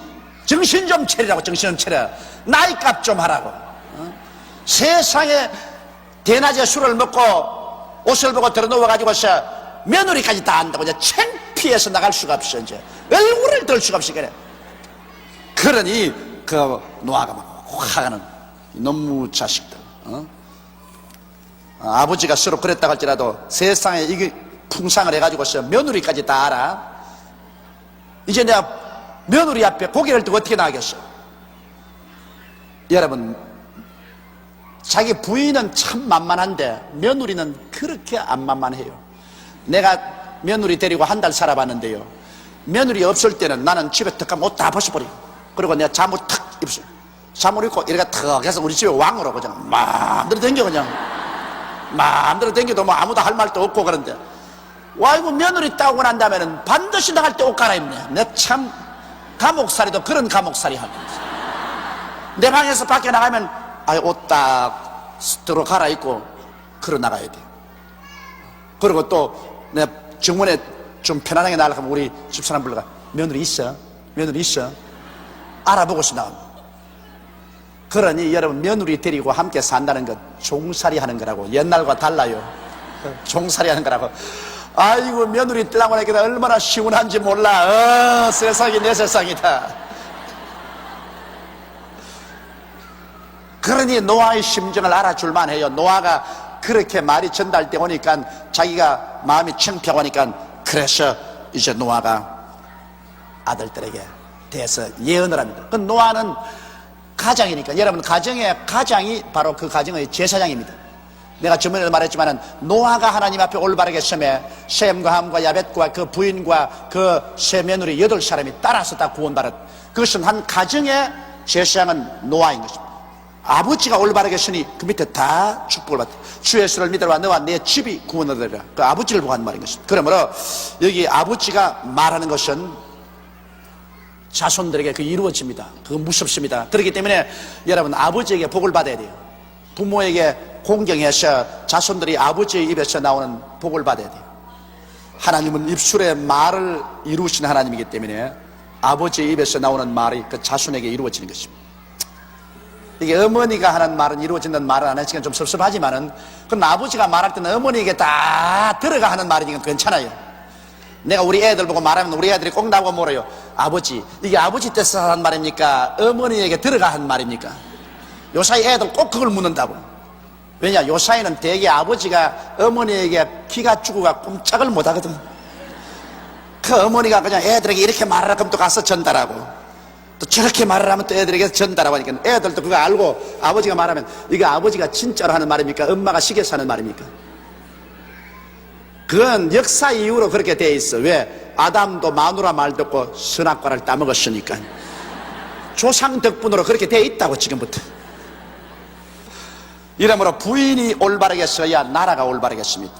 Speaker 1: 정신 좀 차리라고. 정신 좀 차려. 나이값 좀 하라고. 세상에 대낮에 술을 먹고 옷을 보고 들어누워가지고서 며느리까지 다 안다고 이제 창피해서 나갈 수가 없어. 이제 얼굴을 들 수가 없어. 그래. 그러니 그 노아가 막 화가 나는 너무 자식들. 아버지가 서로 그랬다 할지라도 세상에 이게 풍상을 해가지고서 며느리까지 다 알아. 이제 내가 며느리 앞에 고개를 들고 어떻게 나가겠어? 여러분, 자기 부인은 참 만만한데 며느리는 그렇게 안 만만해요. 내가 며느리 데리고 한 달 살아봤는데요, 며느리 없을 때는 나는 집에 턱 가면 옷 다 벗어버리고, 그리고 내가 잠옷 탁 입었어요. 잠옷 입고 이렇게 턱 해서 우리 집에 왕으로 그냥 마음대로 댕겨. 그냥 마음대로 댕겨도 뭐 아무도 할 말도 없고. 그런데 와이고 며느리 따오고 난 다음에는 반드시 나갈 때 옷 갈아입네. 내 참 감옥살이도 그런 감옥살이 하고 있어. 내 방에서 밖에 나가면 옷 딱 들어 갈아입고 걸어 나가야 돼. 그리고 또 내가 정원에 좀 편안하게 나가려면 우리 집사람 불러가 며느리 있어? 며느리 있어? 알아보고서 나옵니다. 그러니 여러분, 며느리 데리고 함께 산다는 것 종살이 하는 거라고. 옛날과 달라요. 종살이 하는 거라고. 아이고, 며느리 떼라고 하니까 얼마나 시원한지 몰라. 세상이 내 세상이다. 그러니 노아의 심정을 알아줄만 해요. 노아가 그렇게 말이 전달돼 오니까 자기가 마음이 창피하니까, 그래서 이제 노아가 아들들에게 대해서 예언을 합니다. 그 노아는 가장이니까, 여러분, 가장이 바로 그 가정의 제사장입니다. 내가 저번에도 말했지만 노아가 하나님 앞에 올바르게 서매 셈과 함과 야벳과 그 부인과 그 세 며느리 8사람이 따라서 다 구원받았. 그것은 한 가정의 제사장은 노아인 것입니다. 아버지가 올바르게 서니 그 밑에 다 축복을 받다. 주 예수를 믿으라 너와 내 집이 구원을 얻으리라. 그 아버지를 보고 한 말인 것입니다. 그러므로 여기 아버지가 말하는 것은 자손들에게 그 이루어집니다. 그건 무섭습니다. 그렇기 때문에 여러분, 아버지에게 복을 받아야 돼요. 부모에게 공경해서 자손들이 아버지의 입에서 나오는 복을 받아야 돼요. 하나님은 입술의 말을 이루신 하나님이기 때문에 아버지의 입에서 나오는 말이 그 자손에게 이루어지는 것입니다. 이게 어머니가 하는 말은 이루어진다는 말은 안 하시니까 좀 섭섭하지만은, 그럼 아버지가 말할 때는 어머니에게 다 들어가 하는 말이니까 괜찮아요. 내가 우리 애들 보고 말하면 우리 애들이 꼭 나보고 물어요. 아버지, 이게 아버지 뜻에서 하는 말입니까? 어머니에게 들어가 하는 말입니까? 요사이 애들 꼭 그걸 묻는다고. 왜냐, 요사이는 대개 아버지가 어머니에게 기가 죽어가 꼼짝을 못 하거든. 그 어머니가 그냥 애들에게 이렇게 말을 하면 또 가서 전달하고, 또 저렇게 말을 하면 또 애들에게 전달하고 하니까 애들도 그거 알고, 아버지가 말하면 이거 아버지가 진짜로 하는 말입니까? 엄마가 시켜서 하는 말입니까? 그건 역사 이후로 그렇게 돼 있어. 왜? 아담도 마누라 말 듣고 선악과를 따먹었으니까. 조상 덕분으로 그렇게 돼 있다고, 지금부터. 이러므로 부인이 올바르게 서야 나라가 올바르게 습니다.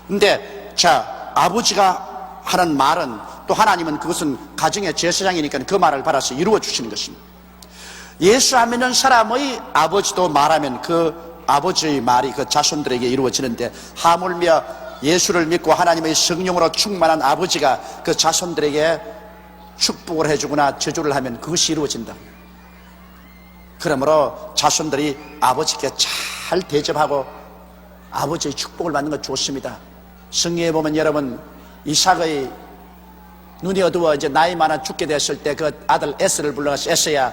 Speaker 1: 근데 자, 아버지가 하는 말은 또 하나님은 그것은 가정의 제사장이니까 그 말을 받아서 이루어 주시는 것입니다. 예수 안 믿는 사람의 아버지도 말하면 그 아버지의 말이 그 자손들에게 이루어지는데, 하물며 예수를 믿고 하나님의 성령으로 충만한 아버지가 그 자손들에게 축복을 해주거나 저주를 하면 그것이 이루어진다. 그러므로 자손들이 아버지께 잘 대접하고 아버지의 축복을 받는 것 좋습니다. 성경에 보면 여러분, 이삭의 눈이 어두워 이제 나이 많아 죽게 됐을 때 그 아들 에스를 불러서, 에스야,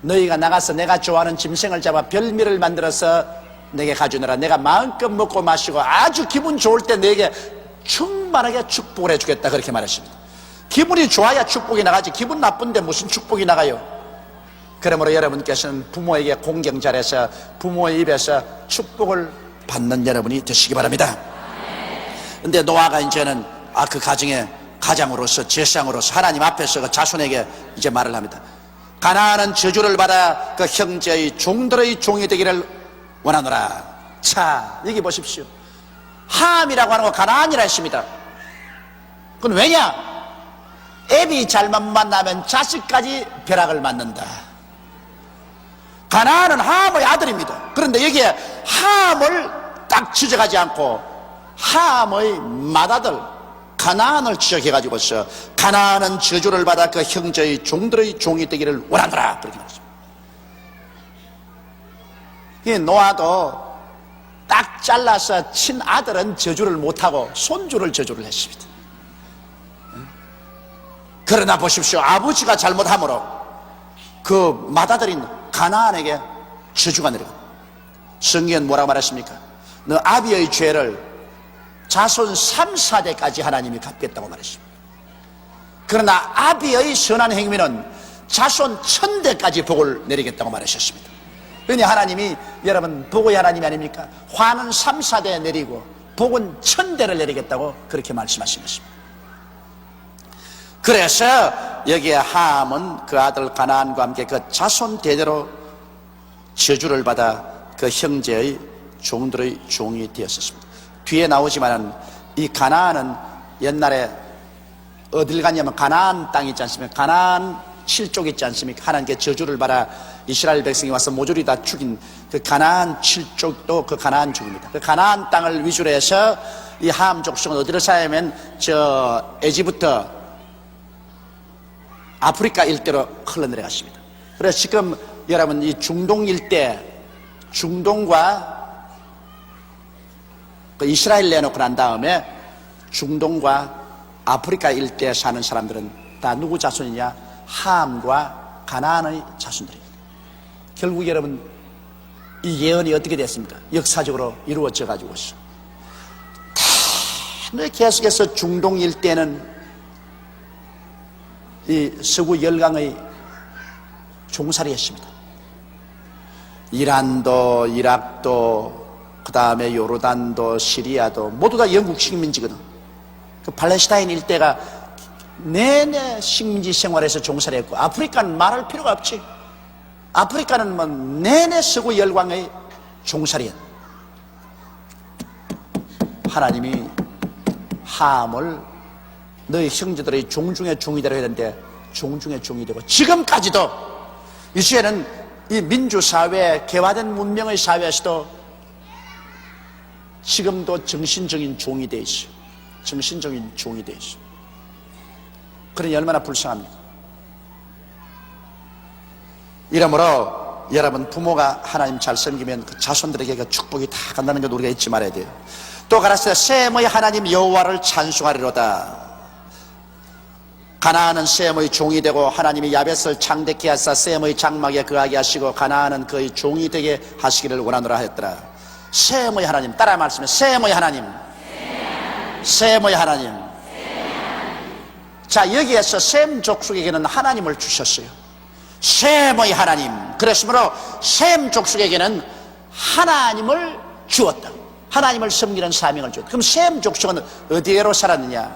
Speaker 1: 너희가 나가서 내가 좋아하는 짐승을 잡아 별미를 만들어서 내게 가주느라. 내가 마음껏 먹고 마시고 아주 기분 좋을 때 내게 충만하게 축복을 해주겠다. 그렇게 말했습니다. 기분이 좋아야 축복이 나가지, 기분 나쁜데 무슨 축복이 나가요? 그러므로 여러분께서는 부모에게 공경 잘해서 부모의 입에서 축복을 받는 여러분이 되시기 바랍니다. 근데 노아가 이제는 그 가정의 가장으로서, 제사장으로서 하나님 앞에서 그 자손에게 이제 말을 합니다. 가나안은 저주를 받아 그 형제의 종들의 종이 되기를 원하노라. 자, 여기 보십시오. 함이라고 하는 거 가나안이라 했습니다. 그건 왜냐? 애비 잘못 만나면 자식까지 벼락을 맞는다. 가나안은 함의 아들입니다. 그런데 여기에 함을 딱 지적하지 않고 함의 맏아들 가나안을 지적해가지고서 가나안은 저주를 받아 그 형제의 종들의 종이 되기를 원하노라. 그렇게 말했습니다. 이 노아도 딱 잘라서 친아들은 저주를 못하고 손주를 저주를 했습니다. 그러나 보십시오, 아버지가 잘못함으로 그 맏아들인 가나안에게 저주가 내려갑니다. 성경은 뭐라고 말했습니까? 너 아비의 죄를 자손 3, 4대까지 하나님이 갚겠다고 말했습니다. 그러나 아비의 선한 행위는 자손 1000대까지 복을 내리겠다고 말하셨습니다. 그러니 하나님이, 여러분, 복의 하나님이 아닙니까? 화는 3, 4대 내리고 복은 1000대를 내리겠다고 그렇게 말씀하신 것입니다. 그래서 여기에 함은 그 아들 가나안과 함께 그 자손 대대로 저주를 받아 그 형제의 종들의 종이 되었습니다. 뒤에 나오지만 이 가나안은 옛날에 어딜 갔냐면 가나안 땅 있지 않습니까? 가나안 7족 있지 않습니까? 하나님께 저주를 받아 이스라엘 백성이 와서 모조리 다 죽인 그 가나안 7족도 그 가나안 족입니다. 그 가나안 땅을 위주로 해서 이 함 족속은 어디를 사냐면 저 에집부터 아프리카 일대로 흘러내려갔습니다. 그래서 지금 여러분 이 중동 일대, 중동과 그 이스라엘 내놓고 난 다음에 중동과 아프리카 일대에 사는 사람들은 다 누구 자손이냐? 함과 가나안의 자손들입니다. 결국 여러분 이 예언이 어떻게 됐습니까? 역사적으로 이루어져 가지고 있어. 계속해서 중동 일대는 이 서구 열강의 종살이였습니다. 이란도, 이락도, 그 다음에 요르단도, 시리아도 모두 다 영국 식민지거든. 그 팔레스타인 일대가 내내 식민지 생활에서 종살이했고, 아프리카는 말할 필요가 없지. 아프리카는 뭐 내내 서구 열강의 종살이였. 하나님이 함을 너희 형제들의 종 중에 종이 되라 했는데 종 중에 종이 되고, 지금까지도 이스라엘은 이 민주사회, 개화된 문명의 사회에서도 지금도 정신적인 종이 되어 있어요. 정신적인 종이 되어 있어요. 그러니 얼마나 불쌍합니까? 이러므로 여러분 부모가 하나님 잘 섬기면 그 자손들에게 그 축복이 다 간다는 걸 우리가 잊지 말아야 돼요. 또 가라사대 셈의 하나님 여호와를 찬송하리로다. 가나안은 셈의 종이 되고 하나님이 야벳을 창대케 하사 셈의 장막에 거하게 하시고 가나안은 그의 종이 되게 하시기를 원하노라 했더라. 셈의 하나님, 따라 말씀해. 셈의 하나님, 셈의 하나님. 자, 여기에서 셈 족속에게는 하나님을 주셨어요. 셈의 하나님. 그랬으므로 셈 족속에게는 하나님을 주었다. 하나님을 섬기는 사명을 주었다. 그럼 셈 족속은 어디로 살았느냐?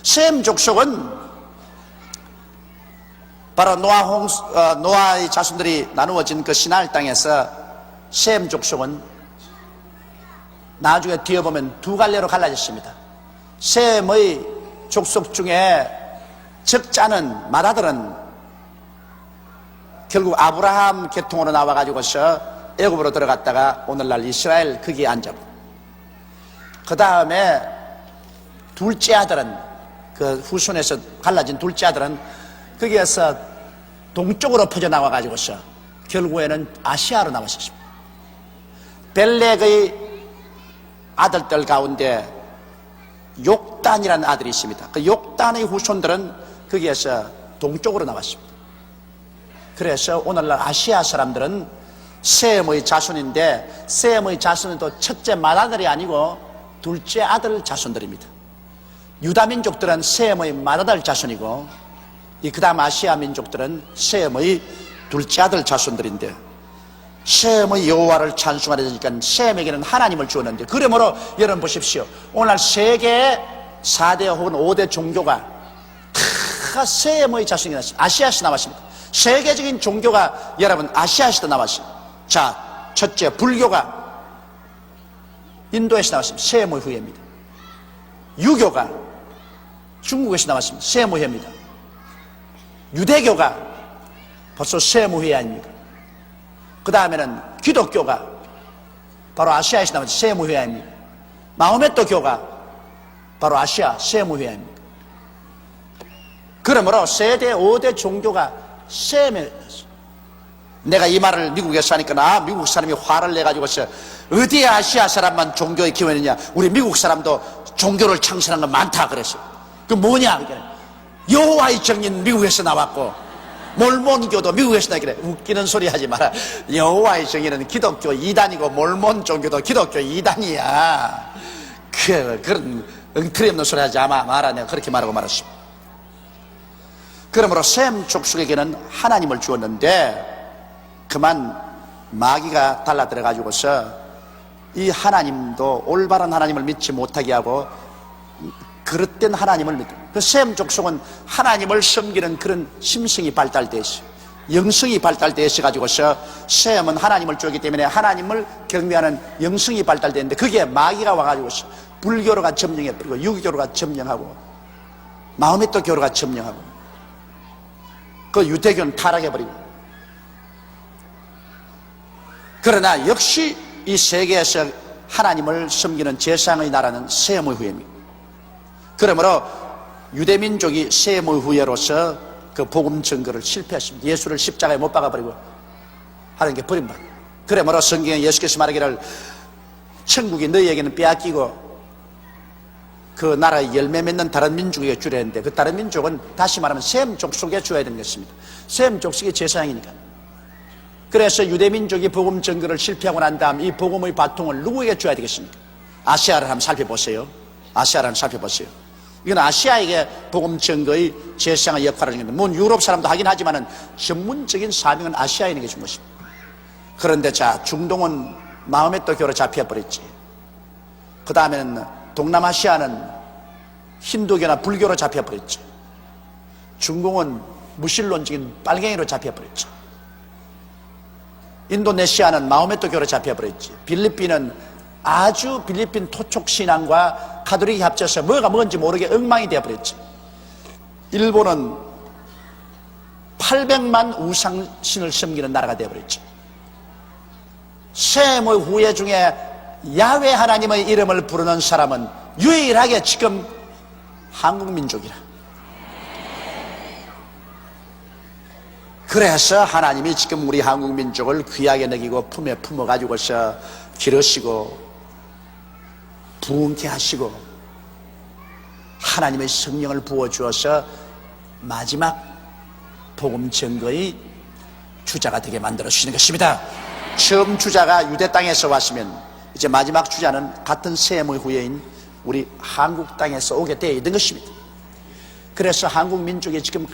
Speaker 1: 셈 족속은 바로 노아의 자손들이 나누어진 그 시나일 땅에서 셈 족속은 나중에 뒤에 보면 두 갈래로 갈라졌습니다. 셈의 족속 중에 적지 않은 맏아들은 결국 아브라함 계통으로 나와가지고서 애굽으로 들어갔다가 오늘날 이스라엘 거기에 앉아버려. 그 다음에 둘째 아들은, 그 후손에서 갈라진 둘째 아들은 거기에서 동쪽으로 퍼져나와가지고서 결국에는 아시아로 나왔었습니다. 벨렉의 아들들 가운데 욕단이라는 아들이 있습니다. 그 욕단의 후손들은 거기에서 동쪽으로 나왔습니다. 그래서 오늘날 아시아 사람들은 셈의 자손인데, 셈의 자손은 또 첫째 맏아들이 아니고 둘째 아들 자손들입니다. 유다 민족들은 셈의 맏아들 자손이고, 그 다음 아시아 민족들은 셈의 둘째 아들 자손들인데, 셈의 여호와를 찬송하려 하니까 셈에게는 하나님을 주었는데, 그러므로 여러분 보십시오. 오늘 세계의 4대 혹은 5대 종교가 다 셈의 자손이 나왔습니다. 아시아에서 나왔습니다. 세계적인 종교가 여러분 아시아에서 나왔습니다. 자, 첫째 불교가 인도에서 나왔습니다. 셈의 후예입니다. 유교가 중국에서 나왔습니다. 셈의 후예입니다. 유대교가 벌써 셈의 후예 아닙니까? 그 다음에는 기독교가 바로 아시아에서 나온 셈의 후예 아닙니까? 마호메토 교가 바로 아시아 셈의 후예 아닙니까? 그러므로 세대 5대 종교가 셈의, 내가 이 말을 미국에서 하니까 미국 사람이 화를 내가지고서 어디에 아시아 사람만 종교에 기원했냐, 우리 미국 사람도 종교를 창설한 건 많다 그랬어요. 그 뭐냐, 여호와의 정인 미국에서 나왔고 몰몬교도 미국에서 나왔길래, 웃기는 소리 하지 마라. 여호와의 정인은 기독교 2단이고 몰몬 종교도 기독교 2단이야 그런 엉터리 없는 소리 하지 마라. 내가 그렇게 말하고 말았습니다. 그러므로 셈 족속에게는 하나님을 주었는데, 그만 마귀가 달라들어 가지고서 이 하나님도 올바른 하나님을 믿지 못하게 하고 그릇된 하나님을 믿고, 그 셈 족속은 하나님을 섬기는 그런 심성이 발달되어 있어요. 영성이 발달되어 있어 가지고서 셈은 하나님을 주었기 때문에 하나님을 경배하는 영성이 발달되는데, 그게 마귀가 와가지고서 불교로가 점령해버리고 유교로가 점령하고 마호메토 교로가 점령하고 그 유대교는 타락해버리고. 그러나 역시 이 세계에서 하나님을 섬기는 제상의 나라는 셈의 후예입니다. 그러므로 유대민족이 셈의 후예로서 그 복음 증거를 실패했습니다. 예수를 십자가에 못 박아버리고 하는 게 버림받. 그러므로 성경에 예수께서 말하기를 천국이 너희에게는 빼앗기고 그 나라의 열매 맺는 다른 민족에게 주려 했는데, 그 다른 민족은 다시 말하면 셈 족속에 줘야 되는 것입니다. 셈 족속이 제사장이니까. 그래서 유대민족이 복음 전거를 실패하고 난 다음 이 복음의 바통을 누구에게 줘야 되겠습니까? 아시아를 한번 살펴보세요. 아시아를 한번 살펴보세요. 이건 아시아에게 복음 전거의 제사장의 역할을 하는 건데, 뭐 유럽 사람도 하긴 하지만은 전문적인 사명은 아시아인에게 준 것입니다. 그런데 자, 중동은 마음에 또 교로 잡혀버렸지. 그 다음에는 동남아시아는 힌두교나 불교로 잡혀버렸죠. 중공은 무신론적인 빨갱이로 잡혀버렸죠. 인도네시아는 마호메토교로 잡혀버렸지. 필리핀은 아주 필리핀 토촉 신앙과 가톨릭이 합쳐서 뭐가 뭔지 모르게 엉망이 되어버렸지. 일본은 800만 우상신을 섬기는 나라가 되어버렸죠. 셈의 후예 중에 야훼 하나님의 이름을 부르는 사람은 유일하게 지금 한국민족이라. 그래서 하나님이 지금 우리 한국민족을 귀하게 여기고 품에 품어가지고서 기르시고 부흥케 하시고 하나님의 성령을 부어주어서 마지막 복음 증거의 주자가 되게 만들어 주시는 것입니다. 처음 주자가 유대 땅에서 왔으면 이제 마지막 주자는 같은 셈의 후예인 우리 한국 땅에서 오게 되어 있는 것입니다. 그래서 한국 민족이 지금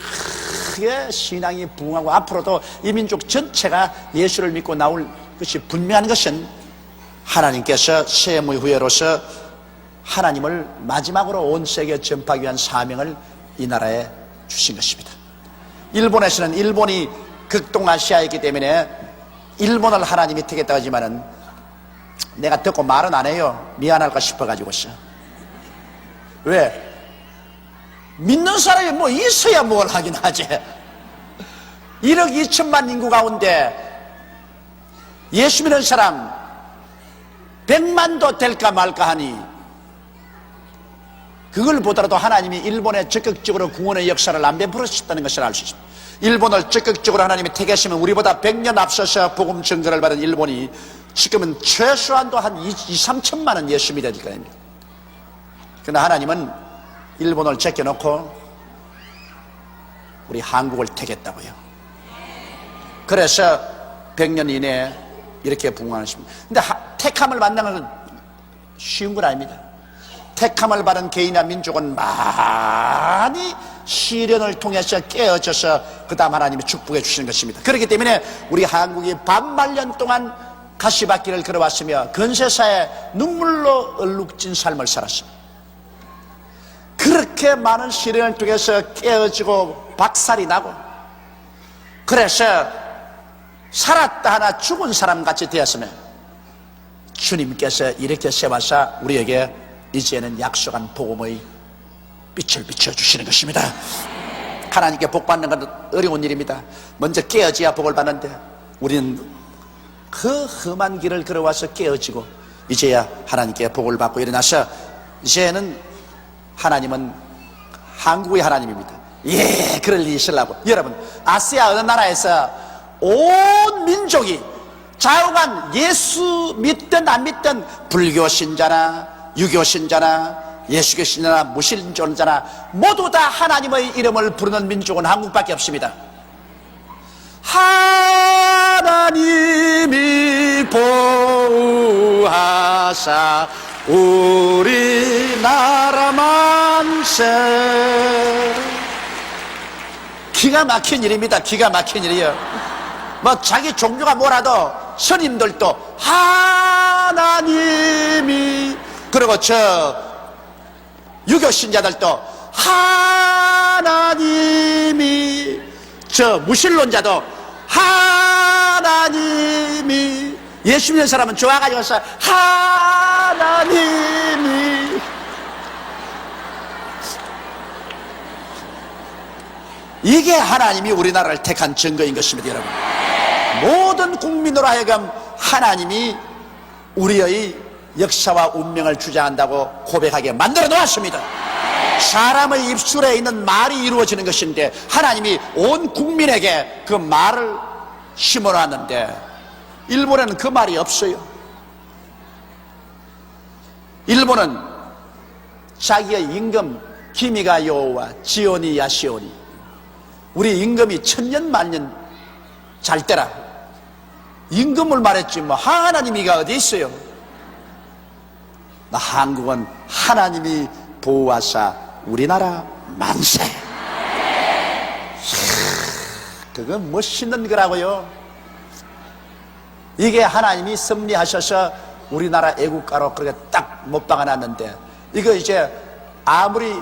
Speaker 1: 크게 신앙이 부흥하고 앞으로도 이 민족 전체가 예수를 믿고 나올 것이 분명한 것은 하나님께서 셈의 후예로서 하나님을 마지막으로 온 세계에 전파하기 위한 사명을 이 나라에 주신 것입니다. 일본에서는 일본이 극동아시아이기 때문에 일본을 하나님이 택했다고 하지만은 내가 듣고 말은 안 해요. 미안할까 싶어가지고서. 왜? 믿는 사람이 뭐 있어야 뭘 하긴 하지. 1억 2천만 인구 가운데 예수 믿는 사람 100만도 될까 말까 하니, 그걸 보더라도 하나님이 일본에 적극적으로 구원의 역사를 안 베풀으셨다는 것을 알 수 있습니다. 일본을 적극적으로 하나님이 택하시면 우리보다 100년 앞서서 복음 증거를 받은 일본이 지금은 최소한도 한 2, 3천만 원 예수 믿어야 될 거입니다. 그러나 하나님은 일본을 제껴놓고 우리 한국을 택했다고요. 그래서 100년 이내에 이렇게 부흥하십니다. 근데 택함을 만나는 건 쉬운 건 아닙니다. 택함을 받은 개인이나 민족은 많이 시련을 통해서 깨어져서 그 다음 하나님이 축복해 주시는 것입니다. 그렇기 때문에 우리 한국이 반말년 동안 가시밭길을 걸어왔으며 건세사에 눈물로 얼룩진 삶을 살았습니다. 그렇게 많은 시련을 통해서 깨어지고 박살이 나고, 그래서 살았다 하나 죽은 사람같이 되었으면 주님께서 이렇게 세워서 우리에게 이제는 약속한 복음의 빛을 비춰주시는 것입니다. 하나님께 복 받는 건 어려운 일입니다. 먼저 깨어져야 복을 받는데 우리는 그 험한 길을 걸어와서 깨어지고 이제야 하나님께 복을 받고 일어나서 이제는 하나님은 한국의 하나님입니다. 예, 그럴 일이 있으려고. 여러분, 아시아 어느 나라에서 온 민족이 좌우간 예수 믿든 안 믿든 불교 신자나 유교 신자나 예수교 신자나 무신론자나 모두 다 하나님의 이름을 부르는 민족은 한국밖에 없습니다. 하나님이 보호하사 우리나라 만세. 기가 막힌 일입니다. 기가 막힌 일이에요. 뭐 자기 종교가 뭐라도 스님들도 하나님이, 그리고 저 유교 신자들도 하나님이, 저 무신론자도 하나님이, 예수 믿는 사람은 좋아가지고서 하나님이. 이게 하나님이 우리나라를 택한 증거인 것입니다. 여러분, 모든 국민으로 하여금 하나님이 우리의 역사와 운명을 주장한다고 고백하게 만들어 놓았습니다. 사람의 입술에 있는 말이 이루어지는 것인데 하나님이 온 국민에게 그 말을 심어놨는데 일본에는 그 말이 없어요. 일본은 자기의 임금 기미가 여호와 지오니 야시오니, 우리 임금이 천년 만년 잘 때라 임금을 말했지 뭐 하나님이가 어디 있어요. 나 한국은 하나님이 보호하사 우리나라 만세. 그건 멋있는 거라고요. 이게 하나님이 섭리하셔서 우리나라 애국가로 그렇게 딱 못 박아놨는데, 이거 이제 아무리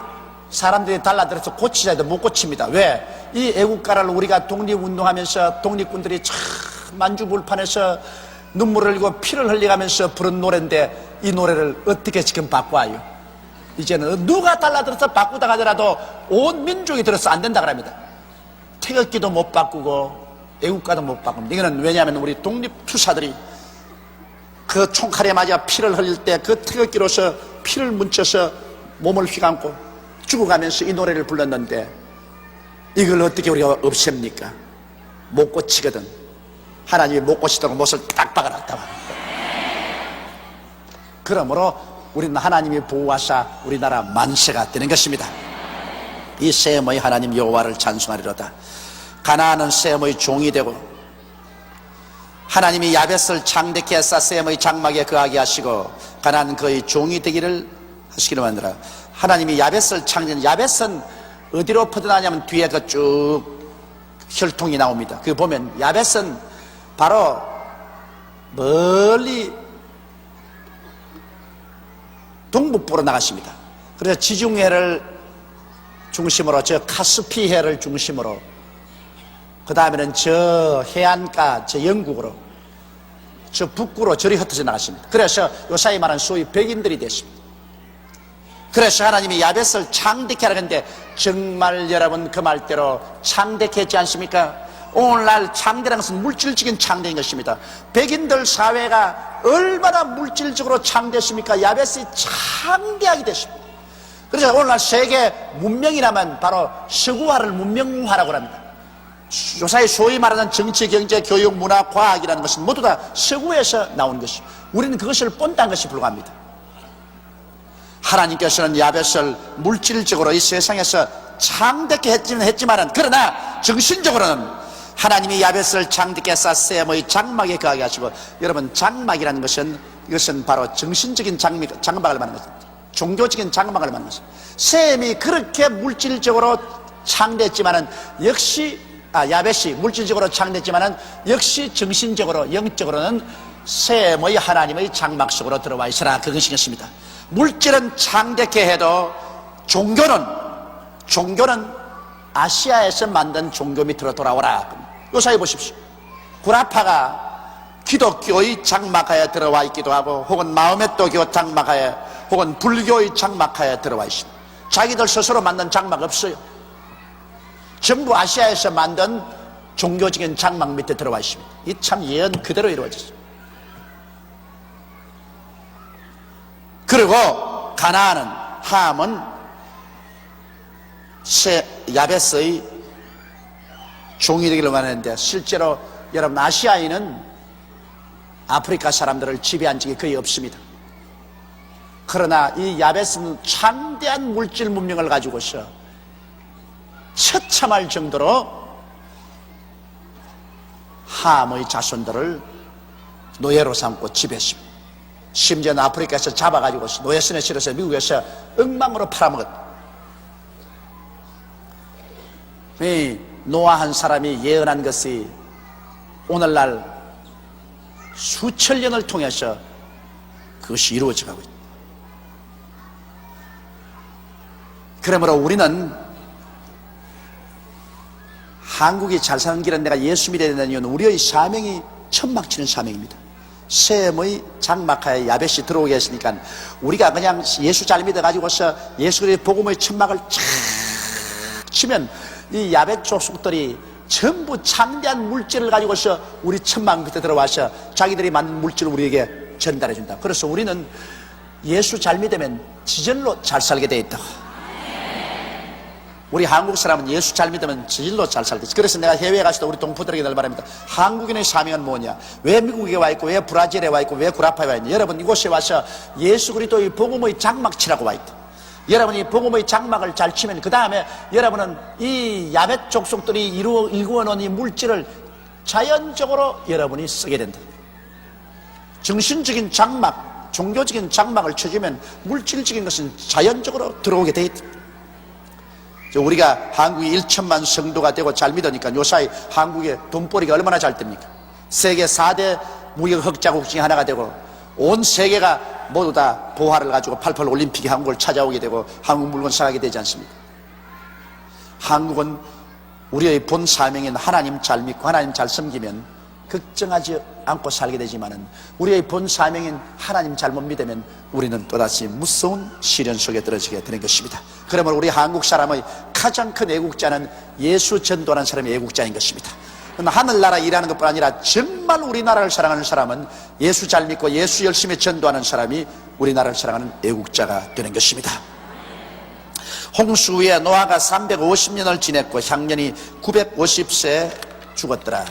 Speaker 1: 사람들이 달라들어서 고치자 해도 못 고칩니다. 왜? 이 애국가를 우리가 독립운동하면서 독립군들이 참 만주불판에서 눈물을 흘리고 피를 흘려가면서 부른 노래인데, 이 노래를 어떻게 지금 바꿔요? 이제는 누가 달라들어서 바꾸다 하더라도 온 민족이 들어서 안 된다 그럽니다. 태극기도 못 바꾸고 애국가도 못 바꿉니다. 이거는 왜냐하면 우리 독립투사들이 그 총칼에 맞아 피를 흘릴 때 그 태극기로서 피를 뭉쳐서 몸을 휘감고 죽어가면서 이 노래를 불렀는데, 이걸 어떻게 우리가 없앱니까? 못 고치거든. 하나님이 못 고치도록 못을 딱 박아놨다고 합니다. 그러므로 우리는 하나님이 보호하사 우리나라 만세가 되는 것입니다. 이 셈의 하나님 여호와를 찬송하리로다. 가나안은 셈의 종이 되고, 하나님이 야벳을 창대케 하사 셈의 장막에 거하게 하시고 가나안은 그의 종이 되기를 하시기를 만들어. 하나님이 야벳을 창조한, 야벳은 어디로 퍼져나냐면 뒤에 그 쭉 혈통이 나옵니다. 그 보면 야벳은 바로 멀리 동북부로 나가십니다. 그래서 지중해를 중심으로, 저 카스피해를 중심으로, 그 다음에는 저 해안가, 저 영국으로, 저 북구로 저리 흩어져 나가십니다. 그래서 요사이 말하는 소위 백인들이 됐습니다. 그래서 하나님이 야벳을 창대케 하라는데, 정말 여러분 그 말대로 창대케 했지 않습니까? 오늘날 창대라는 것은 물질적인 창대인 것입니다. 백인들 사회가 얼마나 물질적으로 창대했습니까? 야벳이 창대하게 됐습니다. 그래서 오늘날 세계 문명이라면 바로 서구화를 문명화라고 합니다. 요사이 소위 말하는 정치, 경제, 교육, 문화, 과학이라는 것은 모두 다 서구에서 나온 것이고, 우리는 그것을 본딴 것이 불과합니다. 하나님께서는 야벳을 물질적으로 이 세상에서 창대케 했지만은, 그러나 정신적으로는 하나님이 야벳을 창대케 해서 셈의 장막에 거하게 하시고, 여러분 장막이라는 것은, 이것은 바로 정신적인 장막을 말하는 것입니다. 종교적인 장막을 말하는 것입니다. 셈이 그렇게 물질적으로 창대했지만은 역시 야벳이 물질적으로 창대했지만은 역시 정신적으로, 영적으로는 셈의 하나님의 장막 속으로 들어와 있으라, 그것이겠습니다. 물질은 창대케 해도 종교는 아시아에서 만든 종교 밑으로 돌아오라. 요사이 보십시오. 구라파가 기독교의 장막하에 들어와 있기도 하고, 혹은 마호메토교 장막하에, 혹은 불교의 장막하에 들어와 있습니다. 자기들 스스로 만든 장막 없어요. 전부 아시아에서 만든 종교적인 장막 밑에 들어와 있습니다. 이 참 예언 그대로 이루어졌어요. 그리고 가나안은, 함은 야벳의 종이 되기를 원하는데, 실제로 여러분 아시아인은 아프리카 사람들을 지배한 적이 거의 없습니다. 그러나 이 야벳은 창대한 물질 문명을 가지고서 처참할 정도로 함의 자손들을 노예로 삼고 지배했습니다. 심지어는 아프리카에서 잡아가지고 노예선에 실어서 미국에서 엉망으로 팔아먹었다. 이 노아 한 사람이 예언한 것이 오늘날 수천 년을 통해서 그것이 이루어져 가고 있다. 그러므로 우리는 한국이 잘 사는 길은, 내가 예수 믿어야 되는 이유는 우리의 사명이 천막치는 사명입니다. 셈의 장막하에 야벳이 들어오게 했으니까, 우리가 그냥 예수 잘 믿어가지고서 예수 그리스도의 복음의 천막을 착 치면 이 야벳 족속들이 전부 창대한 물질을 가지고서 우리 천막 밑에 들어와서 자기들이 만든 물질을 우리에게 전달해 준다. 그래서 우리는 예수 잘 믿으면 지절로 잘 살게 돼 있다. 우리 한국 사람은 예수 잘 믿으면 진로 잘 살겠지. 그래서 내가 해외에 가서도 우리 동포들에게 늘 말합니다. 한국인의 사명은 뭐냐? 왜 미국에 와 있고, 왜 브라질에 와 있고, 왜 구라파에 와 있냐? 여러분, 이곳에 와서 예수 그리스도의 복음의 장막 치라고 와 있다. 여러분이 복음의 장막을 잘 치면 그 다음에 여러분은 이 야벳 족속들이 일구어놓은 이 물질을 자연적으로 여러분이 쓰게 된다. 정신적인 장막, 종교적인 장막을 쳐주면 물질적인 것은 자연적으로 들어오게 돼 있다. 우리가 한국이 1천만 성도가 되고 잘 믿으니까 요사이 한국의 돈벌이가 얼마나 잘 됩니까? 세계 4대 무역 흑자국 중에 하나가 되고 온 세계가 모두 다 보화를 가지고 88 올림픽이 한국을 찾아오게 되고 한국 물건 사가게 되지 않습니까? 한국은 우리의 본 사명인 하나님 잘 믿고 하나님 잘 섬기면 걱정하지 않고 살게 되지만은 우리의 본 사명인 하나님 잘못 믿으면 우리는 또다시 무서운 시련 속에 떨어지게 되는 것입니다. 그러므로 우리 한국 사람의 가장 큰 애국자는 예수 전도하는 사람이 애국자인 것입니다. 하늘나라 일하는 것뿐 아니라 정말 우리나라를 사랑하는 사람은 예수 잘 믿고 예수 열심히 전도하는 사람이 우리나라를 사랑하는 애국자가 되는 것입니다. 홍수 후에 노아가 350년을 지냈고 향년이 950세 죽었더라.